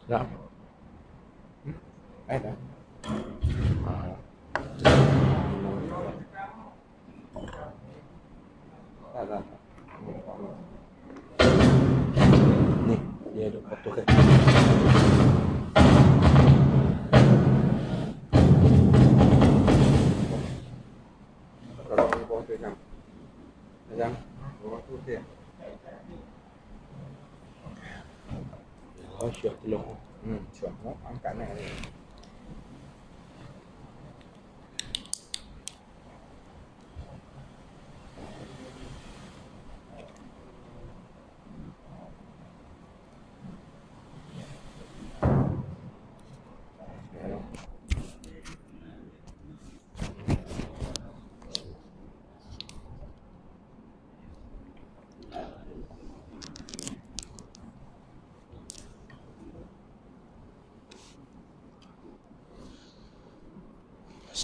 Nak? Dah. Tak. Ni, dia ada foto kan. Kalau bawah tu jam. Jam. Bawah tu dia. Oh, syok tolong. Syok. Angkat ni.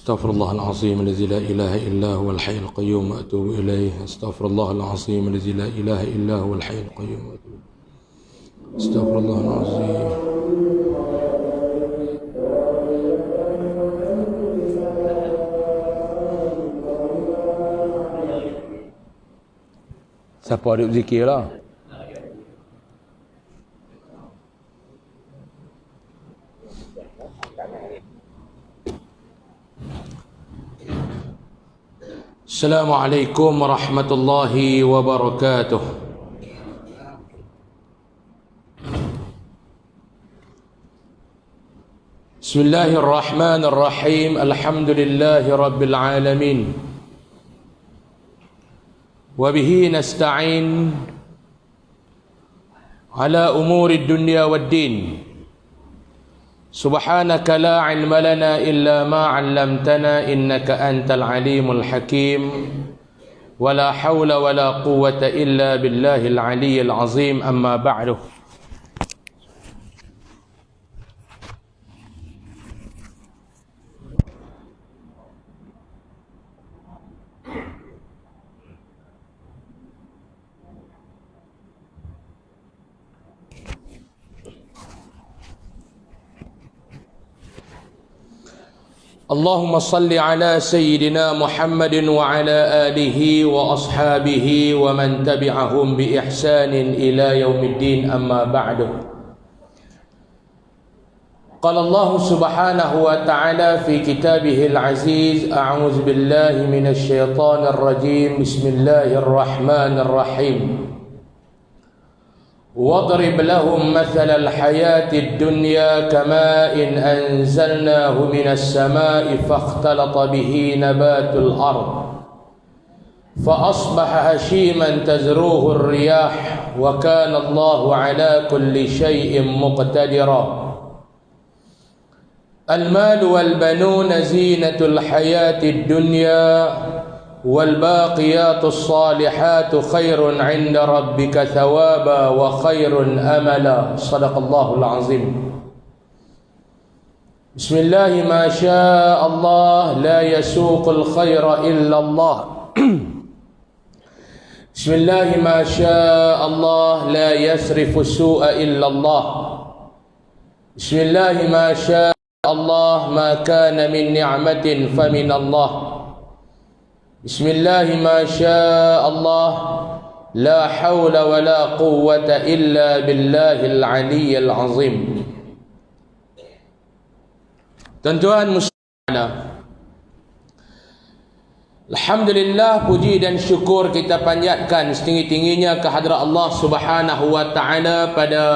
استغفر الله العظيم الذي لا إله إلا هو الحي القيوم وأتوب إليه. استغفر الله العظيم الذي لا إله إلا هو الحي القيوم وأتوب إليه. استغفر الله العظيم. Siapa ada zikir lah. Assalamualaikum warahmatullahi wabarakatuh. Bismillahirrahmanirrahim. Alhamdulillahi rabbil alamin. Wabihi nasta'in ala umuri dunya waddin. Subhanaka la ilma lana illa ma 'allamtana innaka antal alimul hakim. Wala hawla wala quwwata illa billahil aliyyil azim. Amma ba'du. Allahumma salli ala Sayyidina Muhammadin wa ala alihi wa ashabihi wa man tabi'ahum bi ihsanin ila yaumiddin. Amma ba'du. Qala Allah subhanahu wa ta'ala fi kitabihil aziz. A'udzu billahi minasy syaithanir rajim. Bismillahirrahmanirrahim. واضرب لهم مثل الحياة الدنيا كماء أنزلناه من السماء فاختلط به نبات الأرض فأصبح هشيما تذروه الرياح وكان الله على كل شيء مقتدرا المال والبنون زينة الحياة الدنيا والباقيات الصالحات خير عند ربك ثوابا وخير أملا. صدق الله العظيم. بسم الله ما شاء الله لا يسوق الخير إلا الله. بسم الله ما شاء الله لا يصرف السوء إلا الله. بسم الله ما شاء الله ما كان من نعمة فمن الله. Bismillah ma syaa Allah la haula wa la quwwata illa billahil aliyyil azim. Tuan-tuan muslimin, alhamdulillah, puji dan syukur kita panjatkan setinggi-tingginya kehadrat Allah Subhanahu wa taala pada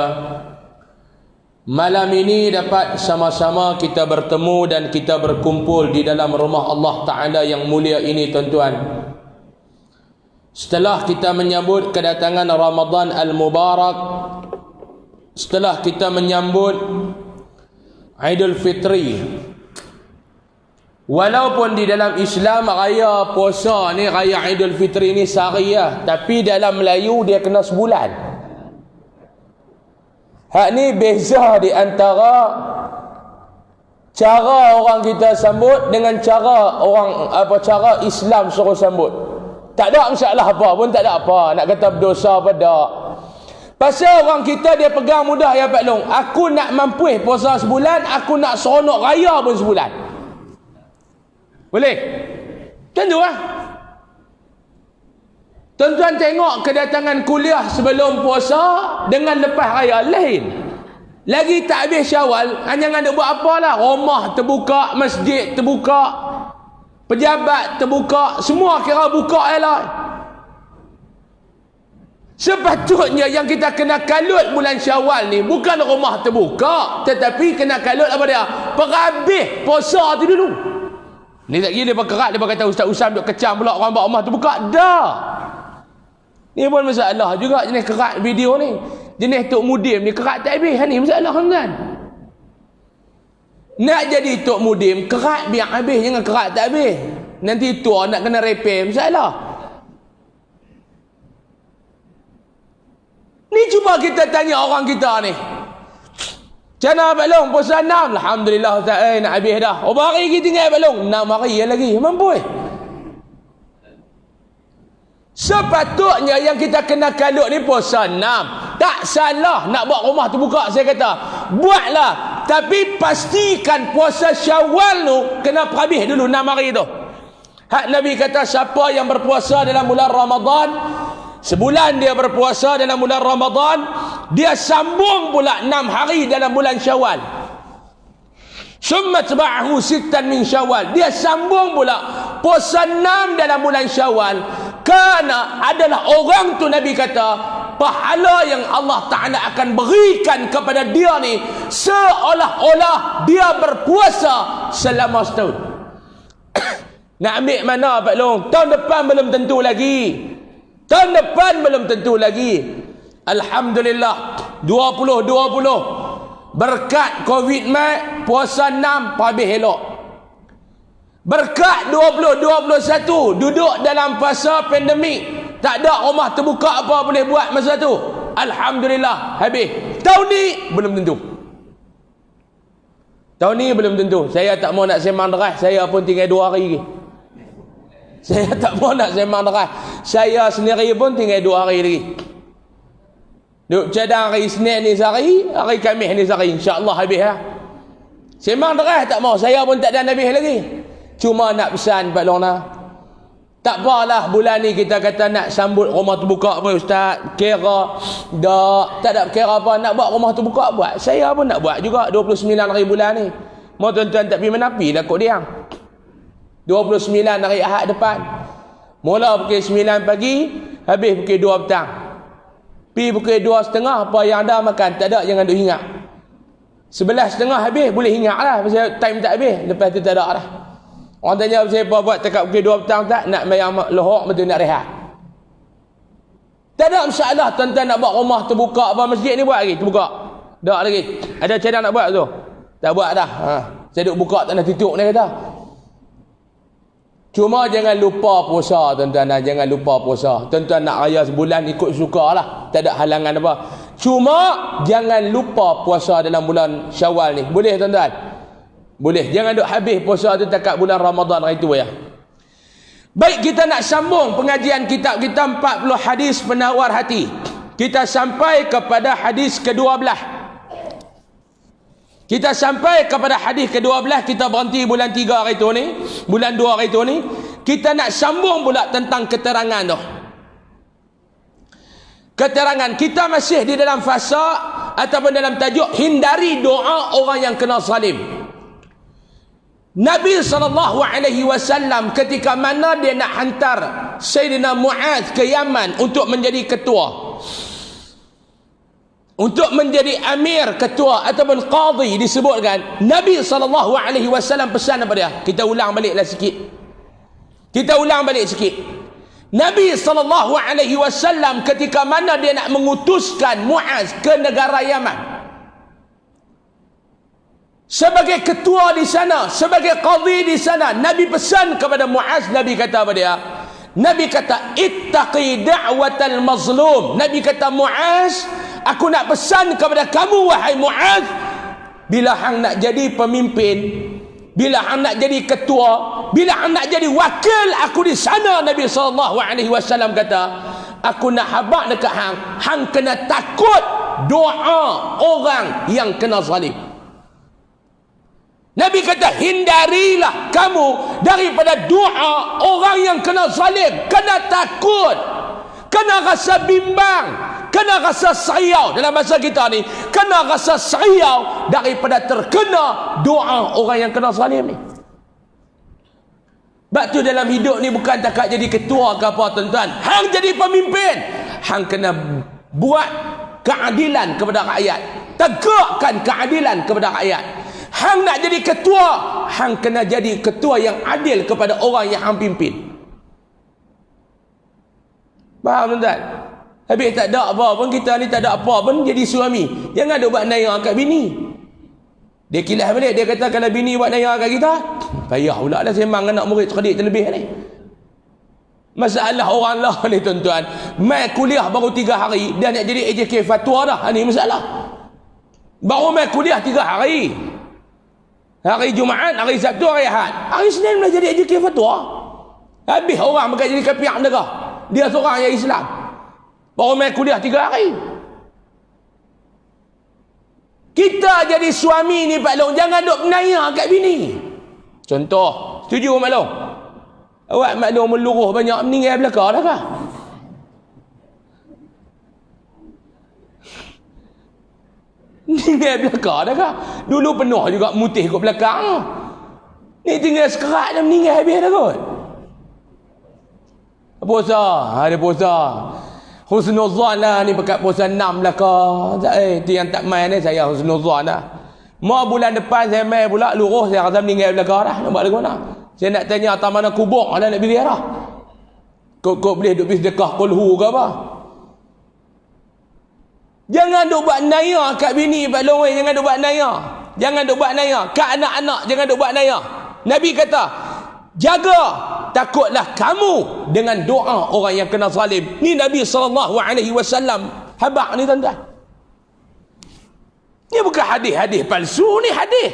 malam ini dapat sama-sama kita bertemu dan kita berkumpul di dalam rumah Allah Ta'ala yang mulia ini, tuan-tuan. Setelah kita menyambut kedatangan Ramadan Al-Mubarak, setelah kita menyambut Aidul Fitri, walaupun di dalam Islam raya puasa ni, raya Aidul Fitri ni sehariah, tapi dalam Melayu dia kena sebulan. Hak ni beza di antara cara orang kita sambut dengan cara orang cara Islam suruh sambut. Tak ada masalah apa pun, tak ada apa. Nak kata berdosa apa tak. Pasal orang kita dia pegang mudah ya Pak Long. Aku nak mampu puasa sebulan, aku nak seronok raya pun sebulan. Boleh? Macam tu lah. Tuan-tuan tengok kedatangan kuliah sebelum puasa dengan lepas raya lain. Lagi tak habis Syawal, jangan nak buat apalah. Rumah terbuka, masjid terbuka, pejabat terbuka, semua kira buka lah. Sepatutnya yang kita kena kalut bulan Syawal ni bukan rumah terbuka, tetapi kena kalut apa dia? Perhabis puasa tu dulu. Ni tak gila dia berkerat, dia kata Ustaz Usam duk kecam pula orang buat rumah terbuka. Dah. Ni pun masalah juga jenis kerat video ni. Jenis Tok Mudim ni kerat tak habis. Ni masalah kan? Nak jadi Tok Mudim kerat biar habis, jangan kerat tak habis. Nanti tua nak kena repair masalah. Ni cuba kita tanya orang kita ni. Macam mana Abang Long? Puasa 6. Alhamdulillah Ustaz. Nak habis dah. Berapa hari lagi tinggal Abang Long? 6 hari lagi. Mampu Sepatutnya yang kita kena kalut ni puasa 6. Tak salah nak buat rumah terbuka, saya kata. Buatlah. Tapi pastikan puasa Syawal tu kena habis dulu 6 hari tu. Hak Nabi kata siapa yang berpuasa dalam bulan Ramadan, sebulan dia berpuasa dalam bulan Ramadan, dia sambung pula 6 hari dalam bulan Syawal. Summa taba'ahu 6 min Syawal. Dia sambung pula puasa 6 dalam bulan Syawal. Kerana adalah orang tu Nabi kata pahala yang Allah Ta'ala akan berikan kepada dia ni seolah-olah dia berpuasa selama setahun. Nak ambil mana Pak Long? Tahun depan belum tentu lagi. Tahun depan belum tentu lagi. Alhamdulillah 2020 berkat Covid mai puasa 6 habis elok. Berkat 2021 duduk dalam fasa pandemik, tak ada rumah terbuka apa boleh buat masa tu. Alhamdulillah habis. Tahun ni belum tentu. Tahun ni belum tentu. Saya tak mau nak sembang deras, saya pun tinggal 2 hari lagi. Saya tak mau nak sembang deras. Saya sendiri pun tinggal 2 hari lagi. Duk cadang hari Isnin ni sehari, hari Khamis ni sehari, insya-Allah habis lah. Sembang deras tak mau, saya pun tak ada habis lagi. Cuma nak pesan Pak Long lah. Tak apalah bulan ni kita kata nak sambut rumah terbuka pun Ustaz. Kira dah tak ada kira apa nak buat rumah terbuka buat. Saya pun nak buat juga 29 hari bulan ni. Mau tuan-tuan tak pergi menapi dah kot dia. 29 hari Ahad depan. Mula pukul 9 pagi, habis pukul 2 petang. Pi pukul 2.30 apa yang ada makan, tak ada jangan duk hingat. 11.30 habis boleh hingat lah pasal time tak habis, lepas tu tak ada dah. Orang tanya saya apa buat dekat pukul 2 petang tak nak mayang lohok betul nak rehat. Tak ada masalah tuan-tuan nak buat rumah terbuka apa masjid ni buat lagi terbuka. Tak lagi. Ada cadang nak buat tu? Tak buat dah. Saya duk buka tak nak tutup ni kata. Cuma jangan lupa puasa tuan-tuan, jangan lupa puasa. Tuan-tuan nak raya sebulan ikut sukalah, tak ada halangan apa. Cuma jangan lupa puasa dalam bulan Syawal ni. Boleh tuan-tuan? Boleh. Jangan duk habis puasa tu dekat bulan Ramadan hari tu ya. Baik, kita nak sambung pengajian kitab kita 40 hadis penawar hati. Kita sampai kepada hadis ke-12. Kita sampai kepada hadis ke-12, kita berhenti bulan 3 hari tu ni, bulan 2 hari tu ni. Kita nak sambung pula tentang keterangan tu. Keterangan kita masih di dalam fasa ataupun dalam tajuk hindari doa orang yang kena zalim. Nabi SAW ketika mana dia nak hantar Sayyidina Mu'adz ke Yaman untuk menjadi ketua, untuk menjadi amir, ketua ataupun qadhi disebutkan, Nabi SAW pesan apa dia? Kita ulang baliklah sikit. Kita ulang balik sikit. Nabi SAW ketika mana dia nak mengutuskan Mu'adz ke negara Yaman sebagai ketua di sana, sebagai qadhi di sana, Nabi pesan kepada Mu'adz, Nabi kata apa dia? Nabi kata ittaqi da'watal mazlum. Nabi kata Mu'adz, aku nak pesan kepada kamu wahai Mu'adz, bila hang nak jadi pemimpin, bila hang nak jadi ketua, bila hang nak jadi wakil aku di sana, Nabi SAW kata aku nak habaq dekat hang, hang kena takut doa orang yang kena zalim. Nabi kata, hindarilah kamu daripada doa orang yang kena zalim. Kena takut, kena rasa bimbang, kena rasa sayau. Dalam bahasa kita ni, kena rasa sayau daripada terkena doa orang yang kena zalim ni. Sebab tu dalam hidup ni bukan takat jadi ketua ke apa, tuan-tuan. Hang jadi pemimpin, hang kena buat keadilan kepada rakyat, tegakkan keadilan kepada rakyat. Hang nak jadi ketua, hang kena jadi ketua yang adil kepada orang yang hang pimpin. Faham, tuan-tuan? Habis tak ada apa pun, kita ni tak ada apa pun jadi suami, jangan duk buat naya kat bini. Dia kilas balik, dia kata kalau bini buat naya kat kita, payah pula lah sembang anak murid cerdik terlebih ni. Masalah orang lah ni, tuan-tuan, mai kuliah baru 3 hari dia nak jadi AJK fatwa dah. Ini masalah. Baru mai kuliah 3 hari. Hari Jumaat, hari Sabtu, hari Ahad. Hari Senin dah jadi AJK fatwa. Habis orang bukan jadi kapiak negara. Dia seorang yang Islam. Baru main kuliah 3 hari. Kita jadi suami ni Pak Long, jangan duk menaya kat bini. Contoh, setuju Mak Long? Awak Mak Long meluruh banyak, meninggal belakang dah kah? Meninggal belakang dah kah? Dulu penuh juga mutih kat belakang. Ni tinggal sekerat dah meninggal habis dah kot. Puasa, ada puasa. Husnuzan lah ni, pekat puasa 6 belakang. Itu yang tak main ni, saya husnuzan lah. Mau bulan depan saya main pula, luruh saya rasa meninggal belakang dah. Nak buat lagu mana? Saya nak tanya atas mana kubur lah nak pergi dah. Kau boleh duk pergi sedekah kulhu ke apa? Jangan duk buat naya kat bini Pak Long, jangan duk buat naya. Jangan duk buat naya kat anak-anak, jangan duk buat naya. Nabi kata, jaga, takutlah kamu dengan doa orang yang kena zalim. Ni Nabi SAW habaq ni, tuan-tuan. Ni bukan hadis-hadis palsu, ni hadis.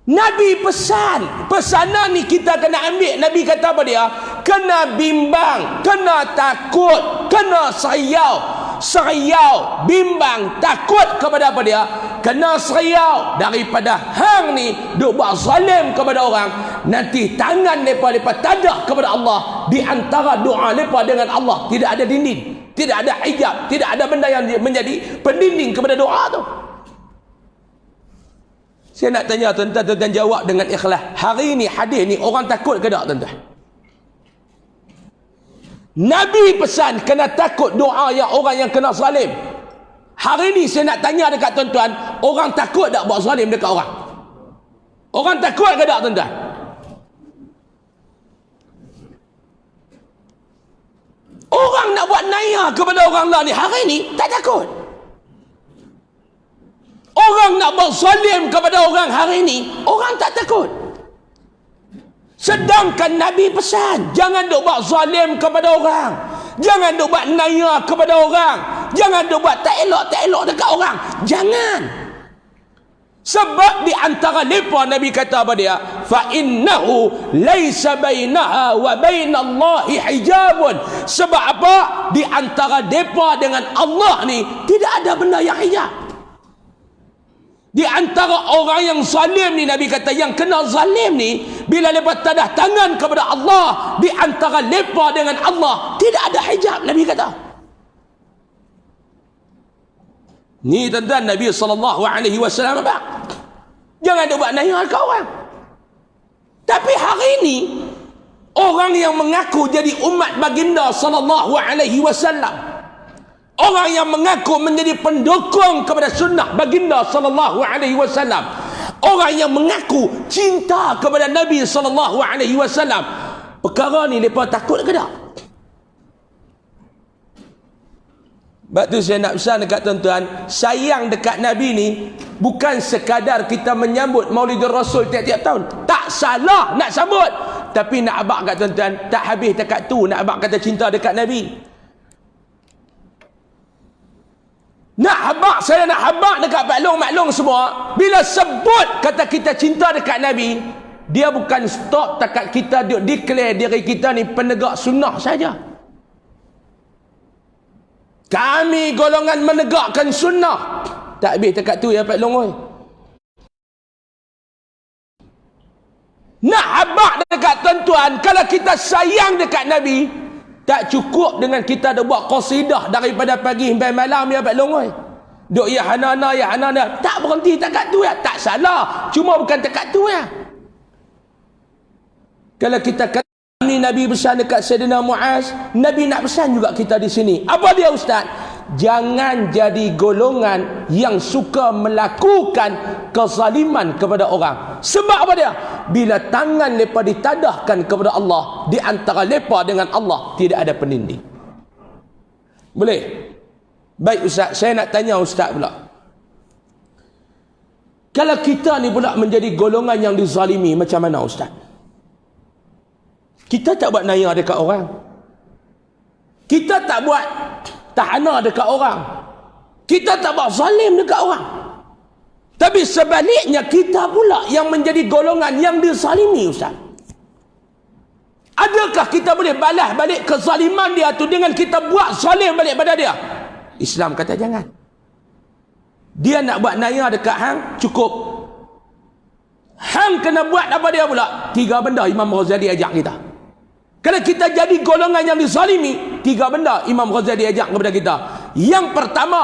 Nabi pesan. Pesanan ni kita kena ambil. Nabi kata apa dia? Kena bimbang, kena takut, kena sayau. Sayau, bimbang, takut kepada apa dia? Kena sayau daripada hang ni duk buat zalim kepada orang. Nanti tangan mereka tadah kepada Allah. Di antara doa mereka dengan Allah tidak ada dinding, tidak ada hijab, tidak ada benda yang menjadi pendinding kepada doa tu. Saya nak tanya tuan-tuan jawab dengan ikhlas. Hari ni hadis ni orang takut ke tak, tuan-tuan? Nabi pesan kena takut doa yang orang yang kena zalim. Hari ni saya nak tanya dekat tuan-tuan, orang takut tak buat zalim dekat orang? Orang takut ke tak, tuan-tuan? Orang nak buat naya kepada orang lain ni hari ni tak takut. Orang nak buat zalim kepada orang hari ini, orang tak takut. Sedangkan Nabi pesan, jangan duk buat zalim kepada orang. Jangan duk buat naya kepada orang. Jangan duk buat tak elok dekat orang. Jangan. Sebab di antara mereka Nabi kata apa dia? Fa innahu laisa bainaha wa bainallahi hijabun. Sebab apa? Di antara mereka dengan Allah ni tidak ada benda yang hijab. Di antara orang yang zalim ni, Nabi kata yang kena zalim ni, bila mereka tadah tangan kepada Allah, di antara mereka dengan Allah tidak ada hijab, Nabi kata. Ni tuan-tuan, Nabi SAW apa? Jangan dia buat naya ke orang. Tapi hari ini orang yang mengaku jadi umat baginda SAW, orang yang mengaku menjadi pendukung kepada sunnah baginda SAW, orang yang mengaku cinta kepada Nabi SAW, perkara ni mereka takut ke tak? Sebab tu saya nak pesan dekat tuan-tuan, sayang dekat Nabi ni bukan sekadar kita menyambut Maulidur Rasul tiap-tiap tahun. Tak salah nak sambut, tapi nak abang kat tuan-tuan, tak habis dekat tu nak abang kata cinta dekat Nabi. Nak habaq, saya nak habaq dekat maklum semua, bila sebut kata kita cinta dekat Nabi, dia bukan stop takat kita declare diri kita ni penegak sunnah saja. Kami golongan menegakkan sunnah. Tak habis dekat tu ya Pak Long oi. Nak habaq dekat tuan-tuan, kalau kita sayang dekat Nabi, tak cukup dengan kita ada buat qasidah daripada pagi sampai malam ya Pak Long oi. Duk ya hanana, tak berhenti dekat tu ya. Tak salah, cuma bukan dekat tu ya. Kalau kita kami Nabi pesan dekat Sayyidina Muaz, Nabi nak pesan juga kita di sini. Apa dia Ustaz? Jangan jadi golongan yang suka melakukan kezaliman kepada orang. Sebab apa dia? Bila tangan mereka ditadahkan kepada Allah, di antara mereka dengan Allah tidak ada penindih. Boleh? Baik Ustaz, saya nak tanya Ustaz pula. Kalau kita ni pula menjadi golongan yang dizalimi, macam mana Ustaz? Kita tak buat naya dekat orang. Kita tak buat tahana dekat orang. Kita tak buat zalim dekat orang. Tapi sebaliknya kita pula yang menjadi golongan yang dizalimi Ustaz. Adakah kita boleh balas balik kezaliman dia tu dengan kita buat zalim balik pada dia? Islam kata jangan. Dia nak buat naya dekat hang, cukup. Hang kena buat apa dia pula? 3 benda Imam Ghazali ajak kita. Kalau kita jadi golongan yang dizalimi, 3 benda Imam Ghazali ajak kepada kita. Yang pertama,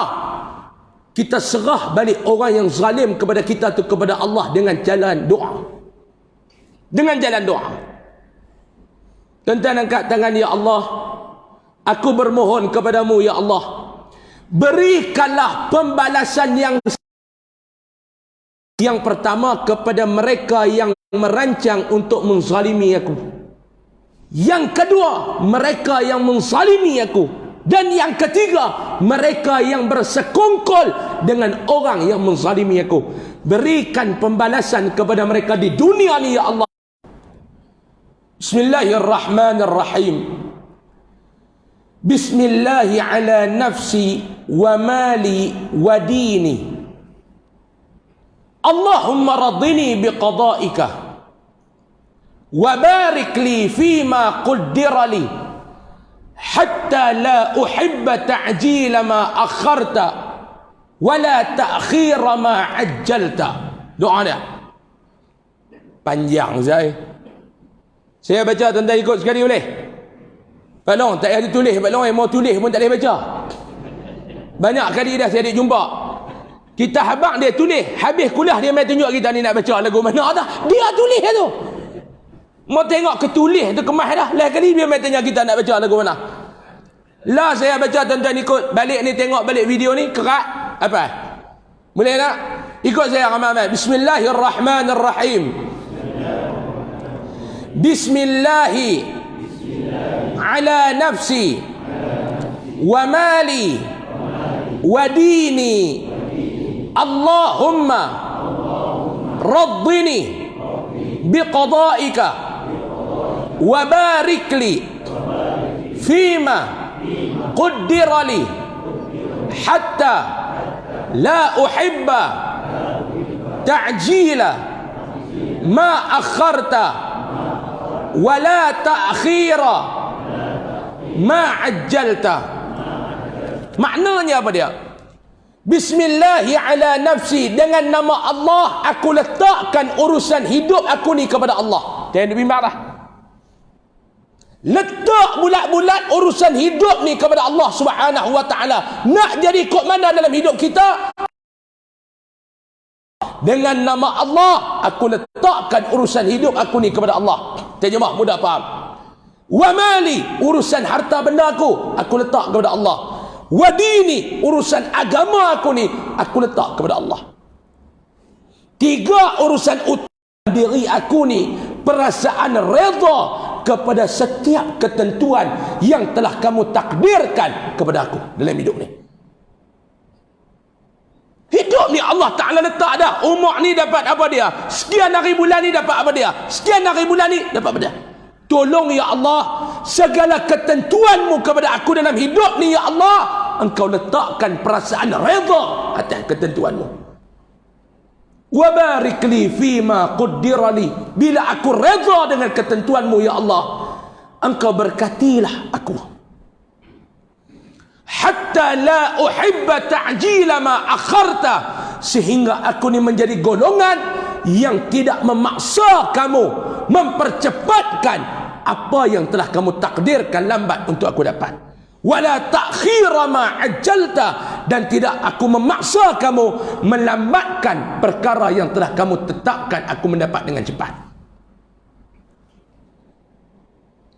kita serah balik orang yang zalim kepada kita tu kepada Allah dengan jalan doa. Dengan jalan doa. Tuan-tuan angkat tangan, ya Allah, aku bermohon kepadamu ya Allah, berikanlah pembalasan yang pertama kepada mereka yang merancang untuk menzalimi aku. Yang kedua, mereka yang menzalimi aku. Dan yang ketiga, mereka yang bersekongkol dengan orang yang menzalimi aku. Berikan pembalasan kepada mereka di dunia ni ya Allah. Bismillahirrahmanirrahim. Bismillahi ala nafsi wa mali wa dini. Allahumma radini biqada'ika wa barik li fima qaddara li hatta la uhibba ta'jila ma akharta wa la ta'khira ma ajjalta. Doa dia panjang saya baca, tuan-tuan ikut sekali boleh? Pak Long tak ada tulis, Pak Long mau tulis pun tak boleh baca. Banyak kali dah saya jumpa. Kita habaq dia tulis, habis kuliah dia mai tunjuk kita ni nak baca lagu mana dah. Dia tulis tu. Mau tengok ketulis tu kemas dah. Lain kali dia mai tanya kita nak baca lagu mana. Lah saya baca, tuan-tuan ikut balik ni, tengok balik video ni kerat apa? Boleh tak? Ikut saya ramai-ramai. Bismillahirrahmanirrahim. Bismillahi ala nafsi wa mali wa dini. Allahumma raddini biqada'ika wa barik li fima qaddara li hatta la uhibba ta'jila ma akharta wa la ta'khira ma ajjalta. Maknanya apa dia? Bismillahi ala nafsi, dengan nama Allah aku letakkan urusan hidup aku ni kepada Allah. Jangan lebih marah. Letak bulat-bulat urusan hidup ni kepada Allah Subhanahu wa ta'ala. Nak jadi kok mana dalam hidup kita? Dengan nama Allah aku letakkan urusan hidup aku ni kepada Allah. Terjemah mudah faham. Wa mali, urusan harta benda aku letak kepada Allah. Wa dini, urusan agama aku ni aku letak kepada Allah. 3 urusan utama diri aku ni, perasaan redha kepada setiap ketentuan yang telah kamu takdirkan kepada aku dalam hidup ni. Hidup ni Allah Ta'ala letak dah. Umur ni dapat apa dia? Sekian hari bulan ni dapat apa dia? Sekian hari bulan ni dapat apa dia? Tolong ya Allah, segala ketentuanmu kepada aku dalam hidup ni ya Allah, engkau letakkan perasaan redha atas ketentuanmu. Wa barik li fima qaddara li. Bila aku redha dengan ketentuanmu ya Allah, engkau berkatilah aku. Hatta hatta la uhibba ta'jila ma akharta, sehingga aku ni menjadi golongan yang tidak memaksa kamu mempercepatkan apa yang telah kamu takdirkan lambat untuk aku dapat. Wala ta'khira ma ajjalta, dan tidak aku memaksa kamu melambatkan perkara yang telah kamu tetapkan aku mendapat dengan cepat.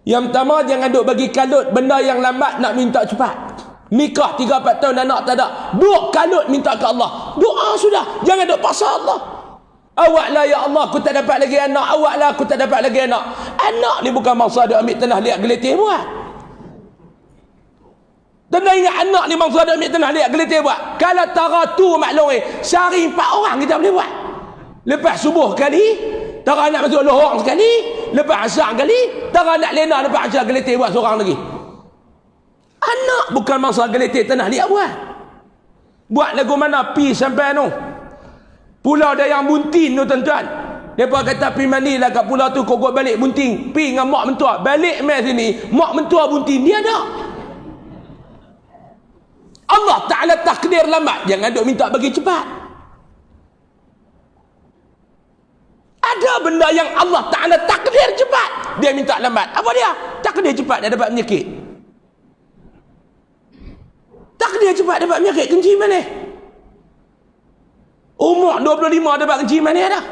Yang pertama, jangan duk bagi kalut benda yang lambat nak minta cepat. Nikah 3-4 tahun anak tak ada, duk kalut minta ke Allah. Doa sudah, jangan duk paksa Allah. Awak lah ya Allah, aku tak dapat lagi anak. Awak lah, aku tak dapat lagi anak. Anak ni bukan mangsa duk ambil tanah liat geletih buat. Dan ingat anak ni mangsa duk ambil tanah liat geletih buat. Kalau taratu maklum sehari 4 orang kita boleh buat. Lepas subuh kali, tara nak masuk lohong sekali, lepas asar kali, tara nak lena lepas asar geletih buat seorang lagi. Anak bukan mangsa geletih tanah liat buat. Buat lagu mana pi sampai anu Pulau Dayang Buntin tu tuan-tuan. Mereka kata pergi mandi lah kat pulau tu, kau balik Bunting. Pergi dengan mak mentua. Balik mai sini, mak mentua Buntin. Dia ada. Allah Ta'ala takdir lambat. Jangan duk minta bagi cepat. Ada benda yang Allah Ta'ala takdir cepat, dia minta lambat. Apa dia? Takdir cepat dia dapat penyakit. Takdir cepat dapat penyakit. Kencing mana? Umur 25 dapat kencing mana dah?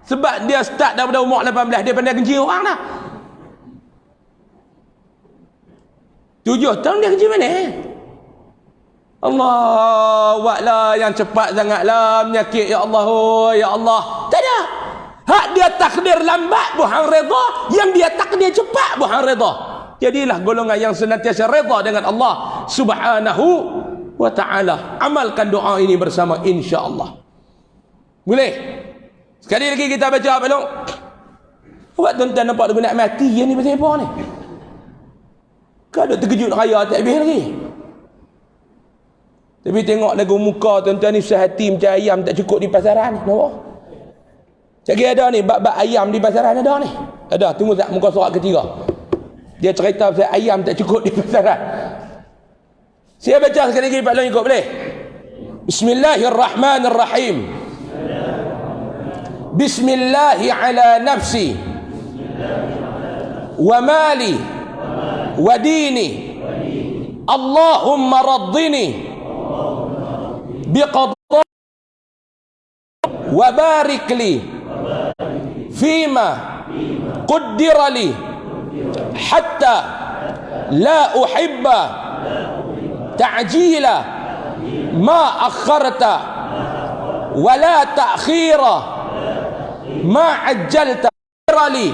Sebab dia start daripada umur 18, dia pandai kencing orang dah. 7 tahun dia kencing mana? Allah wa'ala, yang cepat sangatlah penyakit. Ya Allah, oh, ya Allah. Tak ada. Hak dia takdir lambat buhang reda, yang dia takdir cepat buhang reda. Jadilah golongan yang senantiasa reda dengan Allah Subhanahu wa ta'ala. Amalkan doa ini bersama insya-Allah. Boleh? Sekali lagi kita baca apa dong? Awak tuan-tuan nampak dia nak mati yang ni pasal apa ni? Kau ada terkejut raya tak habis lagi. Tapi tengok lagu muka tuan-tuan ni sehati macam ayam tak cukup di pasaran ni. Nampak? Cakap ada ni bab-bab ayam di pasaran ada ni. Ada, tunggu tak muka surat ketiga. Dia cerita pasal ayam tak cukup di pasaran. Saya baca sekali lagi Pak Long ikut boleh? Bismillahirrahmanirrahim. Bismillahi ala nafsi wa mali wa dini. Allahumma raddini biqadha wa barik li fima qaddara li hatta la uhibba ta'jila ma akharta wa la ta'khira ma ajjalta li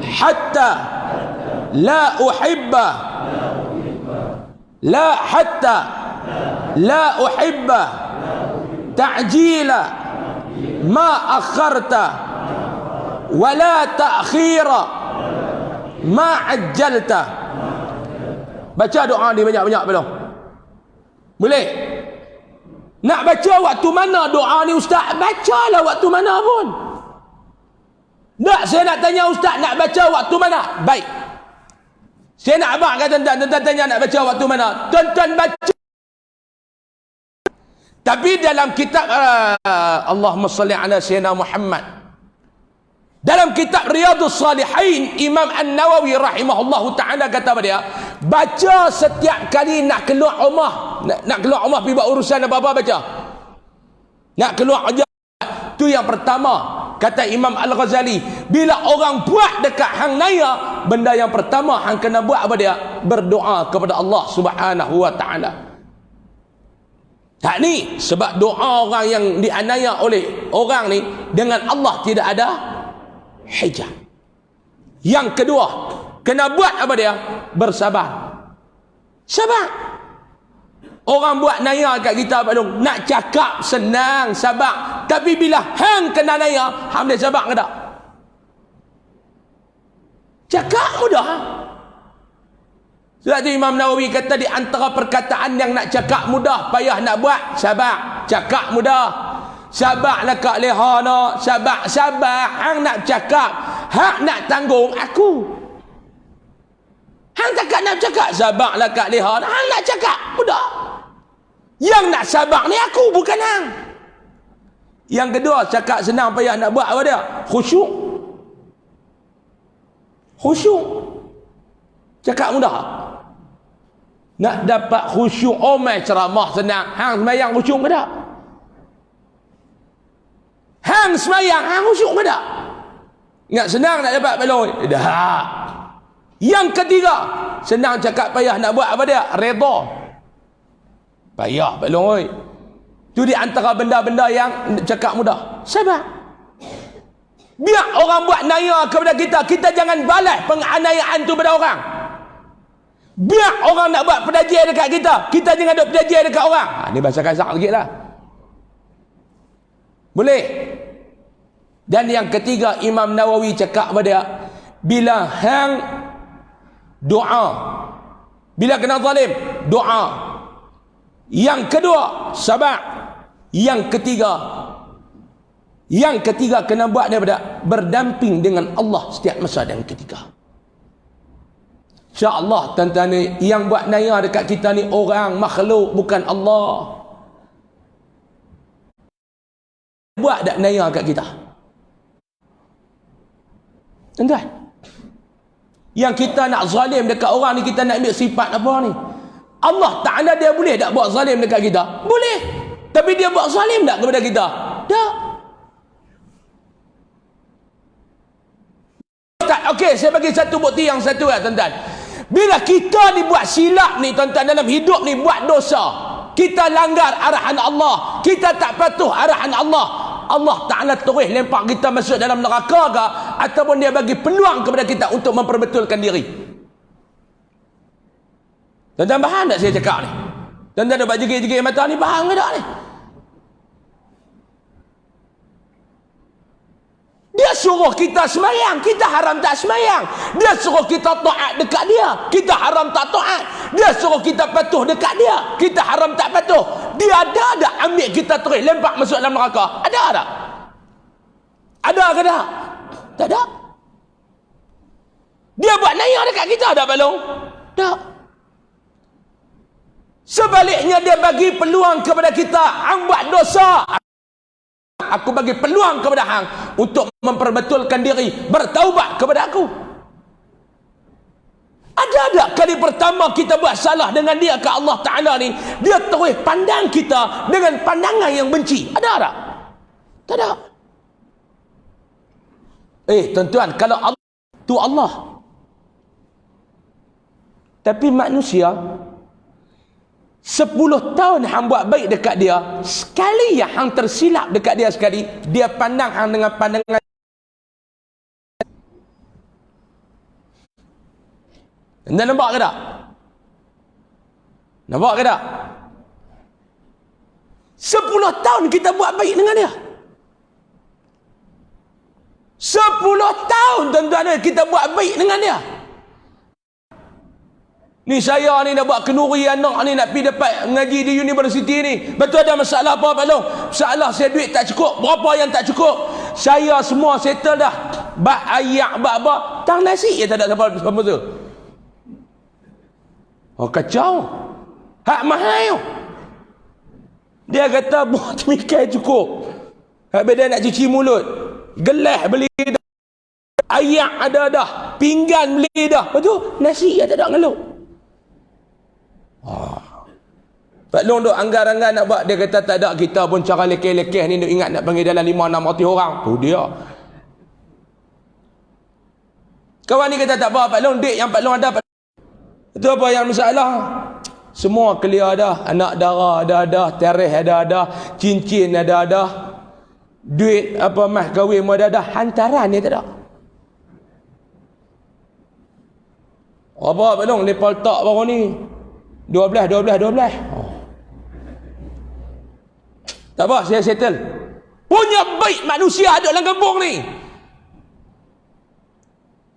hatta la uhibba la uhibba ta'jila ma akharta wa la ta'khira ma ajjalta. Baca doa ni banyak-banyak belum? Boleh? Nak baca waktu mana doa ni ustaz? Bacalah waktu mana pun. Tak, saya nak tanya ustaz, nak baca waktu mana? Baik. Saya nak abang kata tuan-tuan tanya nak baca waktu mana? Tuan-tuan baca. Tapi dalam kitab Allahumma salli ala sayyidina Muhammad, dalam kitab Riyadhus Salihin, Imam An-Nawawi rahimahullahu ta'ala kata pada dia, baca setiap kali nak keluar rumah, nak keluar rumah pergi buat urusan apa-apa, baca. Nak keluar aja. Tu yang pertama. Kata Imam Al-Ghazali, bila orang buat dekat hang naya, benda yang pertama hang kena buat apa dia? Berdoa kepada Allah Subhanahu wa ta'ala. Tak ni, sebab doa orang yang dianiaya oleh orang ni dengan Allah tidak ada hijab. Yang kedua, kena buat apa dia? Bersabar. Sabar. Orang buat naya kat kita Pak Long, nak cakap senang, sabar. Tapi bila hang kena naya, hang boleh sabar ke tak? Cakap mudah. Sebab tu Imam Nawawi kata di antara perkataan yang nak cakap mudah, payah nak buat, sabar. Cakap mudah. Sabarlah kak leha nak. Sabar. Hang nak cakap, hak nak tanggung aku. Hang cakap nak cakap sabarlah Kak Leha. Hang nak cakap budak. Yang nak sabar ni aku, bukan hang. Yang kedua, cakap senang payah nak buat apa dia? Khusyuk. Khusyuk. Cakap mudah. Nak dapat khusyuk, mai ceramah senang. Hang sembahyang khusyuk ke tak? Hang sembahyang, hang khusyuk ke tak? Ingat senang nak dapat baloi? Dah. Yang ketiga, senang cakap payah nak buat apa dia? Redha. Payah baloi. Itu di antara benda-benda yang cakap mudah. Sabar. Biar orang buat naya kepada kita, kita jangan balas penganiayaan tu pada orang. Biar orang nak buat pedajian dekat kita, kita jangan duk pedajian dekat orang. Ni bahasa kasar sikit lah. Boleh. Dan yang ketiga, Imam Nawawi cakap pada dia, bila hang doa, bila kena zalim, doa. Yang kedua, sabar. Yang ketiga kena buat daripada berdamping dengan Allah setiap masa dan ketika. InsyaAllah tuan-tuan ni, yang buat naya dekat kita ni orang, makhluk, bukan Allah. Buat tak naya dekat kita? Tuan-tuan, yang kita nak zalim dekat orang ni, kita nak ambil sifat apa ni? Allah Ta'ala dia boleh tak buat zalim dekat kita? Boleh. Tapi dia buat zalim tak kepada kita? Tak. Okey, saya bagi satu bukti yang satu lah tuan-tuan. Bila kita ni buat silap ni tuan-tuan, dalam hidup ni buat dosa, kita langgar arahan Allah, kita tak patuh arahan Allah, Allah Ta'ala terus lempar kita masuk dalam neraka ke, ataupun dia bagi peluang kepada kita untuk memperbetulkan diri. Tuan-tuan faham tak saya cakap ni? Tuan-tuan dapat jegit-jegit mata ni, faham ke tak ni? Dia suruh kita semayang, kita haram tak semayang. Dia suruh kita taat dekat dia, kita haram tak taat. Dia suruh kita patuh dekat dia, kita haram tak patuh. Dia ada ambil kita terus lempar masuk dalam neraka? Ada tak? Ada ke tak? Tak ada. Dia buat naya dekat kita tak balong? Tak. Sebaliknya dia bagi peluang kepada kita, hang buat dosa, aku bagi peluang kepada hang untuk memperbetulkan diri, bertaubat kepada aku. Ada tak kali pertama kita buat salah dengan dia ke Allah Ta'ala ni, dia terus pandang kita dengan pandangan yang benci? Ada tak? Tak ada. Tuan-tuan, kalau Allah tu Allah, tapi manusia 10 tahun hang buat baik dekat dia, sekali yang hang tersilap dekat dia sekali, dia pandang hang dengan pandangan. Anda nampak ke tak? Nampak ke tak? 10 tahun kita buat baik dengan dia. 10 tahun tuan-tuan kita buat baik dengan dia. Ni saya ni nak buat kenduri anak ni, nak pergi dapat ngaji di universiti ni. Betul ada masalah apa Pak Long? Masalah saya duit tak cukup. Berapa yang tak cukup? Saya semua settle dah. Bak ayak, bak apa. Tang nasi je tak ada siapa tu. Oh kacau. Hak mahal. Dia kata buat temikai cukup. Hak beda nak cuci mulut. Gelas beli dah. Ayak ada dah. Pinggan beli dah. Betul? Nasi je tak ada ngeluk. Pak Long duk anggar-anggar nak buat, dia kata tak ada, kita pun cara lekeh-lekeh ni duk ingat nak panggil dalam 5-6 orang. Tu dia. Kawan ni kata tak apa Pak Long, duit yang Pak Long ada. Itu apa yang masalah? Semua clear dah, anak dara ada, tarikh ada, cincin ada. Duit apa mas kahwin mu ada, hantaran ni tak ada. Apa Pak Long lepal tak baru ni? 12. Oh. Tak apa, saya settle. Punya baik manusia ada dalam kampung ni.